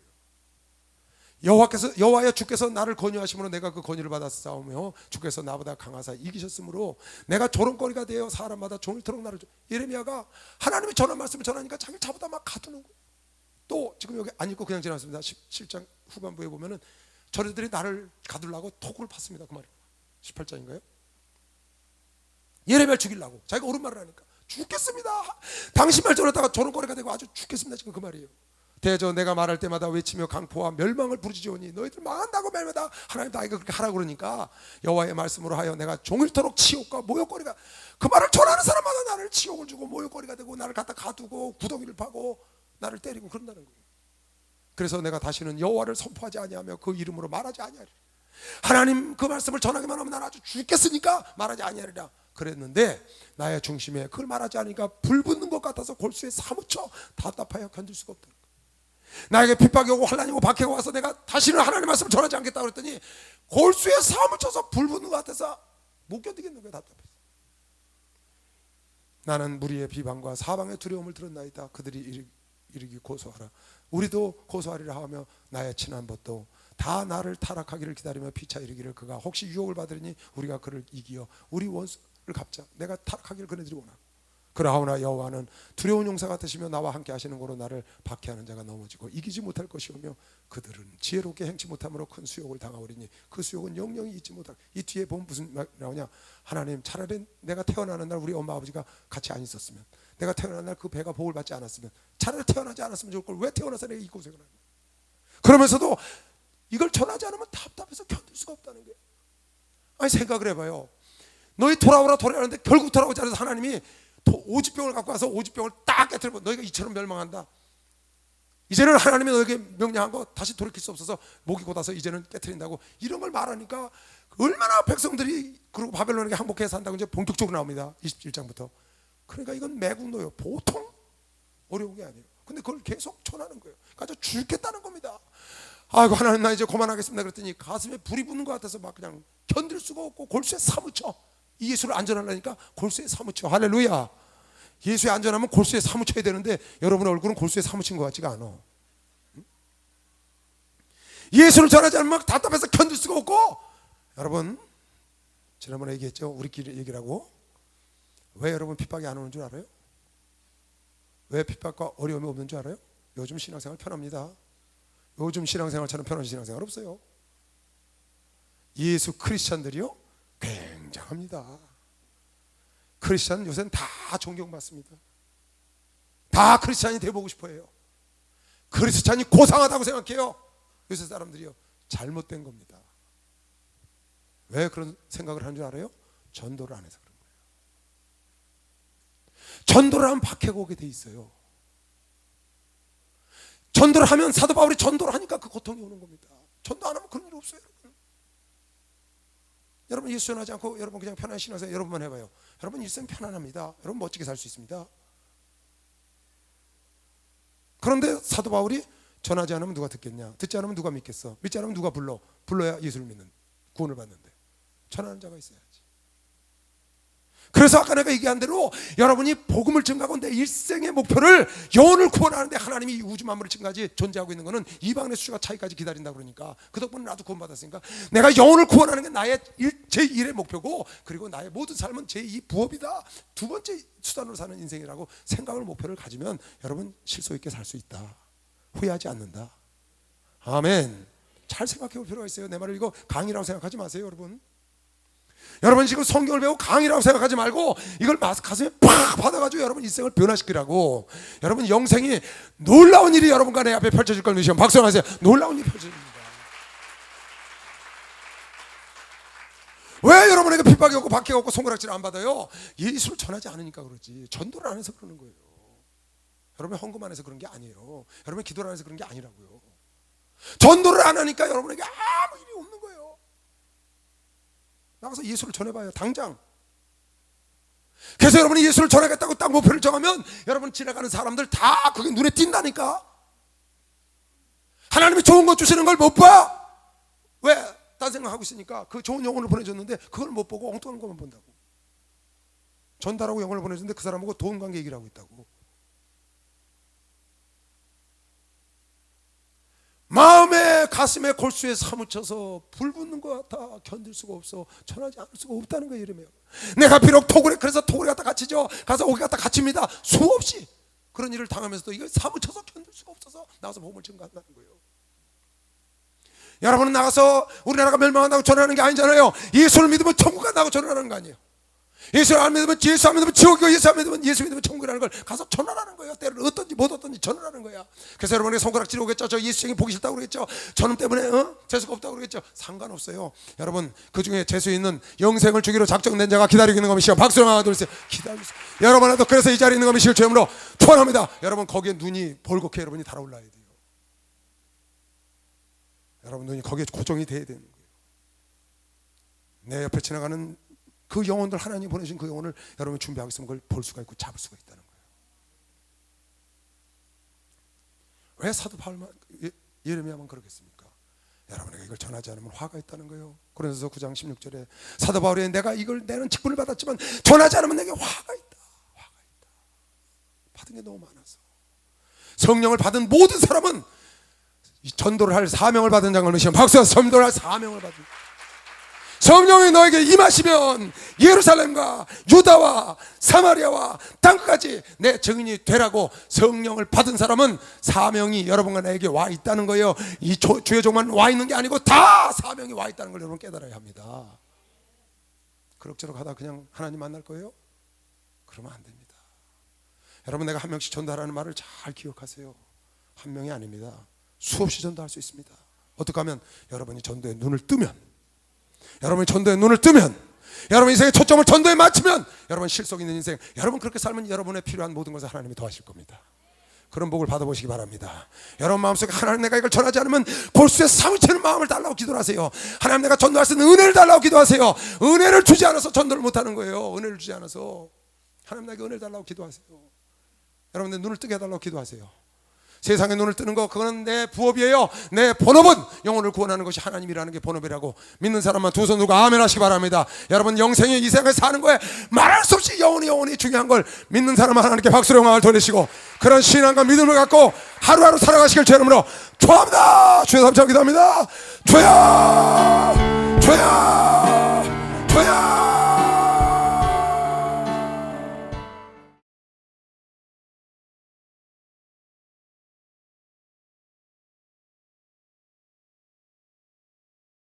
여호와여 주께서 나를 권유하심으로 내가 그 권유를 받아 싸우며 주께서 나보다 강하사 이기셨으므로 내가 조롱거리가 되어 사람마다 종일토록 나를 예레미야가 하나님이 전한 말씀을 전하니까 자기를 잡아다 막 가두는 거예요. 또 지금 여기 안 읽고 그냥 지났습니다. 17장 후반부에 보면은 저들이 나를 가두려고 톡을 팠습니다. 그 말이에요. 18장인가요? 예레미야를 죽이려고 자기가 옳은 말을 하니까 죽겠습니다. 당신 말 전하다가 조롱거리가 되고 아주 죽겠습니다. 지금 그 말이에요. 대저 내가 말할 때마다 외치며 강포와 멸망을 부르짖으오니 너희들 망한다고 말마다 하나님 나에게 그렇게 하라고 그러니까 여호와의 말씀으로 하여 내가 종일토록 치욕과 모욕거리가 그 말을 전하는 사람마다 나를 치욕을 주고 모욕거리가 되고 나를 갖다 가두고 구덩이를 파고 나를 때리고 그런다는 거예요. 그래서 내가 다시는 여호와를 선포하지 아니하며 그 이름으로 말하지 아니하리라. 하나님 그 말씀을 전하기만 하면 나는 아주 죽겠으니까 말하지 아니하리라 그랬는데 나의 중심에 그걸 말하지 않으니까 불 붙는 것 같아서 골수에 사무쳐 답답하여 견딜 수가 없다. 나에게 핍박이 오고 환난이 오고 박해가 와서 내가 다시는 하나님의 말씀을 전하지 않겠다 그랬더니 골수에 사무쳐서 불 붙는 것 같아서 못 견디겠는 거야. 답답해서. 나는 무리의 비방과 사방의 두려움을 들었나이다. 그들이 이르기 고소하라. 우리도 고소하리라 하며 나의 친한 벗도 다 나를 타락하기를 기다리며 피차 이르기를 그가 혹시 유혹을 받으리니 우리가 그를 이기어 우리 원수를 갚자. 내가 타락하기를 그네들이 원하고 그러하오나 여호와는 두려운 용사 같으시며 나와 함께 하시는 거로 나를 박해하는 자가 넘어지고 이기지 못할 것이오며 그들은 지혜롭게 행치 못함으로 큰 수욕을 당하오리니 그 수욕은 영영이 잊지 못할. 이 뒤에 보면 무슨 말 나오냐. 하나님 차라리 내가 태어나는 날 우리 엄마 아버지가 같이 안 있었으면 내가 태어난 날 그 배가 복을 받지 않았으면 차라리 태어나지 않았으면 좋을 걸 왜 태어나서 내가 이 고생을 하냐. 그러면서도 이걸 전하지 않으면 답답해서 견딜 수가 없다는 거예요. 아니 생각을 해봐요. 너희 돌아오라 돌아오는데 결국 돌아오지 않아서 하나님이 오지병을 갖고 와서 오지병을 딱 깨뜨리고 너희가 이처럼 멸망한다. 이제는 하나님이 너에게 명령한 거 다시 돌이킬 수 없어서 목이 곧아서 이제는 깨뜨린다고 이런 걸 말하니까 얼마나 백성들이 그리고 바벨론에게 항복해서 산다고 이제 본격적으로 나옵니다. 27장부터. 그러니까 이건 매국노예요. 보통 어려운 게 아니에요. 근데 그걸 계속 전하는 거예요. 그러니까 죽겠다는 겁니다. 아이고 하나님 나 이제 그만하겠습니다 그랬더니 가슴에 불이 붙는 것 같아서 막 그냥 견딜 수가 없고 골수에 사무쳐. 이 예수를 안전하려니까 골수에 사무쳐. 할렐루야. 예수에 안전하면 골수에 사무쳐야 되는데 여러분의 얼굴은 골수에 사무친 것 같지가 않아. 예수를 전하지 않으면 답답해서 견딜 수가 없고. 여러분 지난번에 얘기했죠. 우리끼리 얘기라고. 왜 여러분 핍박이 안 오는 줄 알아요? 왜 핍박과 어려움이 없는 줄 알아요? 요즘 신앙생활 편합니다. 요즘 신앙생활처럼 편한 신앙생활 없어요. 예수 크리스찬들이요 굉장합니다. 크리스찬 요새는 다 존경받습니다. 다 크리스찬이 돼보고 싶어해요. 크리스찬이 고상하다고 생각해요. 요새 사람들이요 잘못된 겁니다. 왜 그런 생각을 하는 줄 알아요? 전도를 안 해서 그런 거예요. 전도를 하면 박해가 오게 돼 있어요. 전도를 하면 사도 바울이 전도를 하니까 그 고통이 오는 겁니다. 전도 안 하면 그런 일 없어요. 여러분 예수 전하지 않고 여러분 그냥 편한 신앙생활 여러분만 해봐요. 여러분 일생 편안합니다. 여러분 멋지게 살 수 있습니다. 그런데 사도 바울이 전하지 않으면 누가 듣겠냐? 듣지 않으면 누가 믿겠어? 믿지 않으면 누가 불러야 예수를 믿는 구원을 받는데 전하는 자가 있어야지. 그래서 아까 내가 얘기한 대로 여러분이 복음을 증가하고 내 일생의 목표를 영혼을 구원하는데 하나님이 이 우주 만물을 지금까지 존재하고 있는 것은 이방인의 수가 차이까지 기다린다 그러니까 그 덕분에 나도 구원받았으니까 내가 영혼을 구원하는 게 나의 제1의 목표고 그리고 나의 모든 삶은 제2 부업이다. 두 번째 수단으로 사는 인생이라고 생각을 목표를 가지면 여러분 실속 있게 살 수 있다. 후회하지 않는다. 아멘. 잘 생각해 볼 필요가 있어요. 내 말을 이거 강의라고 생각하지 마세요, 여러분. 여러분 지금 성경을 배우고 강의라고 생각하지 말고 이걸 가슴에 팍 받아가지고 여러분 일생을 변화시키라고. 여러분 영생이 놀라운 일이 여러분과 내 앞에 펼쳐질 걸 믿으시면 박수 하세요. 놀라운 일이 펼쳐집니다. 왜 여러분에게 핍박이 없고 박해가 없고 손가락질 안 받아요? 예수를 전하지 않으니까 그렇지. 전도를 안 해서 그러는 거예요. 여러분 헌금 안 해서 그런 게 아니에요. 여러분 기도를 안 해서 그런 게 아니라고요. 전도를 안 하니까 여러분에게 아무 일이 없는 거예요. 나가서 예수를 전해봐요. 당장. 그래서 여러분이 예수를 전하겠다고 딱 목표를 정하면 여러분 지나가는 사람들 다 그게 눈에 띈다니까. 하나님이 좋은 것 주시는 걸 못 봐. 왜? 딴 생각하고 있으니까. 그 좋은 영혼을 보내줬는데 그걸 못 보고 엉뚱한 것만 본다고. 전달하고 영혼을 보내줬는데 그 사람하고 돈 관계 얘기를 하고 있다고. 마음에 가슴에 골수에 사무쳐서 불 붙는 것 같아 견딜 수가 없어. 전하지 않을 수가 없다는 거예요. 이러면 내가 비록 토굴에 그래서 토굴에 갖다 갇히죠. 가서 오기 갖다 갇힙니다. 수없이 그런 일을 당하면서도 이걸 사무쳐서 견딜 수가 없어서 나가서 복음을 증거한다는 거예요. 여러분은 나가서 우리나라가 멸망한다고 전하는 게 아니잖아요. 예수를 믿으면 천국 간다고 전하는 거 아니에요. 예수 안 믿으면 지옥이고 예수 안 믿으면 천국이라는 걸 가서 전하라는 거예요. 때를 어떤지 못 어떤지 전하라는 거야. 그래서 여러분에게 손가락질 오겠죠. 저 예수님이 보기 싫다고 그러겠죠. 저놈 때문에 재수가 없다고 그러겠죠. 상관없어요. 여러분 그 중에 재수 있는 영생을 주기로 작정된 자가 기다리고 있는 것이시여. 박수를 하나 둘 셋 기다리세요. 여러분도 그래서 이 자리에 있는 것이시여 주님으로 축원합니다. 여러분 거기에 눈이 벌겋게 여러분이 달아올라야 돼요. 여러분 눈이 거기에 고정이 돼야 되는 거예요. 내 옆에 지나가는 그 영혼들 하나님 보내신 그 영혼을 여러분이 준비하고 있으면 그걸 볼 수가 있고 잡을 수가 있다는 거예요. 왜 사도 바울만 예레미야만 그러겠습니까? 여러분에게 이걸 전하지 않으면 화가 있다는 거예요. 고린도서 9장 16절에 사도 바울이 내가 이걸 내는 직분을 받았지만 전하지 않으면 내게 화가 있다. 받은 게 너무 많아서. 성령을 받은 모든 사람은 이 전도를 할 사명을 받은 자가 얼마나 박수와 전도를 할 사명을 받은 성령이 너에게 임하시면 예루살렘과 유다와 사마리아와 땅끝까지 내 증인이 되라고. 성령을 받은 사람은 사명이 여러분과 나에게 와 있다는 거예요. 이 주의 종만 와 있는 게 아니고 다 사명이 와 있다는 걸 여러분 깨달아야 합니다. 그럭저럭 하다 그냥 하나님 만날 거예요? 그러면 안 됩니다. 여러분 내가 한 명씩 전도하라는 말을 잘 기억하세요. 한 명이 아닙니다. 수없이 전도할 수 있습니다. 어떻게 하면 여러분이 전도에 눈을 뜨면, 여러분이 전도에 눈을 뜨면, 여러분 인생의 초점을 전도에 맞추면 여러분 실속 있는 인생, 여러분 그렇게 살면 여러분의 필요한 모든 것을 하나님이 도와주실 겁니다. 그런 복을 받아보시기 바랍니다. 여러분 마음속에 하나님 내가 이걸 전하지 않으면 골수에 사무치는 마음을 달라고 기도를 하세요. 하나님 내가 전도할 수 있는 은혜를 달라고 기도하세요. 은혜를 주지 않아서 전도를 못하는 거예요. 은혜를 주지 않아서. 하나님 나에게 은혜를 달라고 기도하세요. 여러분 내 눈을 뜨게 해달라고 기도하세요. 세상에 눈을 뜨는 거 그건 내 부업이에요. 내 본업은 영혼을 구원하는 것이 하나님이라는 게 본업이라고 믿는 사람만 두 손 들고 아멘 하시기 바랍니다. 여러분 영생이 이 세상에 사는 거에 말할 수 없이 영혼이 중요한 걸 믿는 사람은 하나님께 박수로 영광을 돌리시고 그런 신앙과 믿음을 갖고 하루하루 살아가시길 제 이름으로 축원합니다. 주여 감사합니다. 주여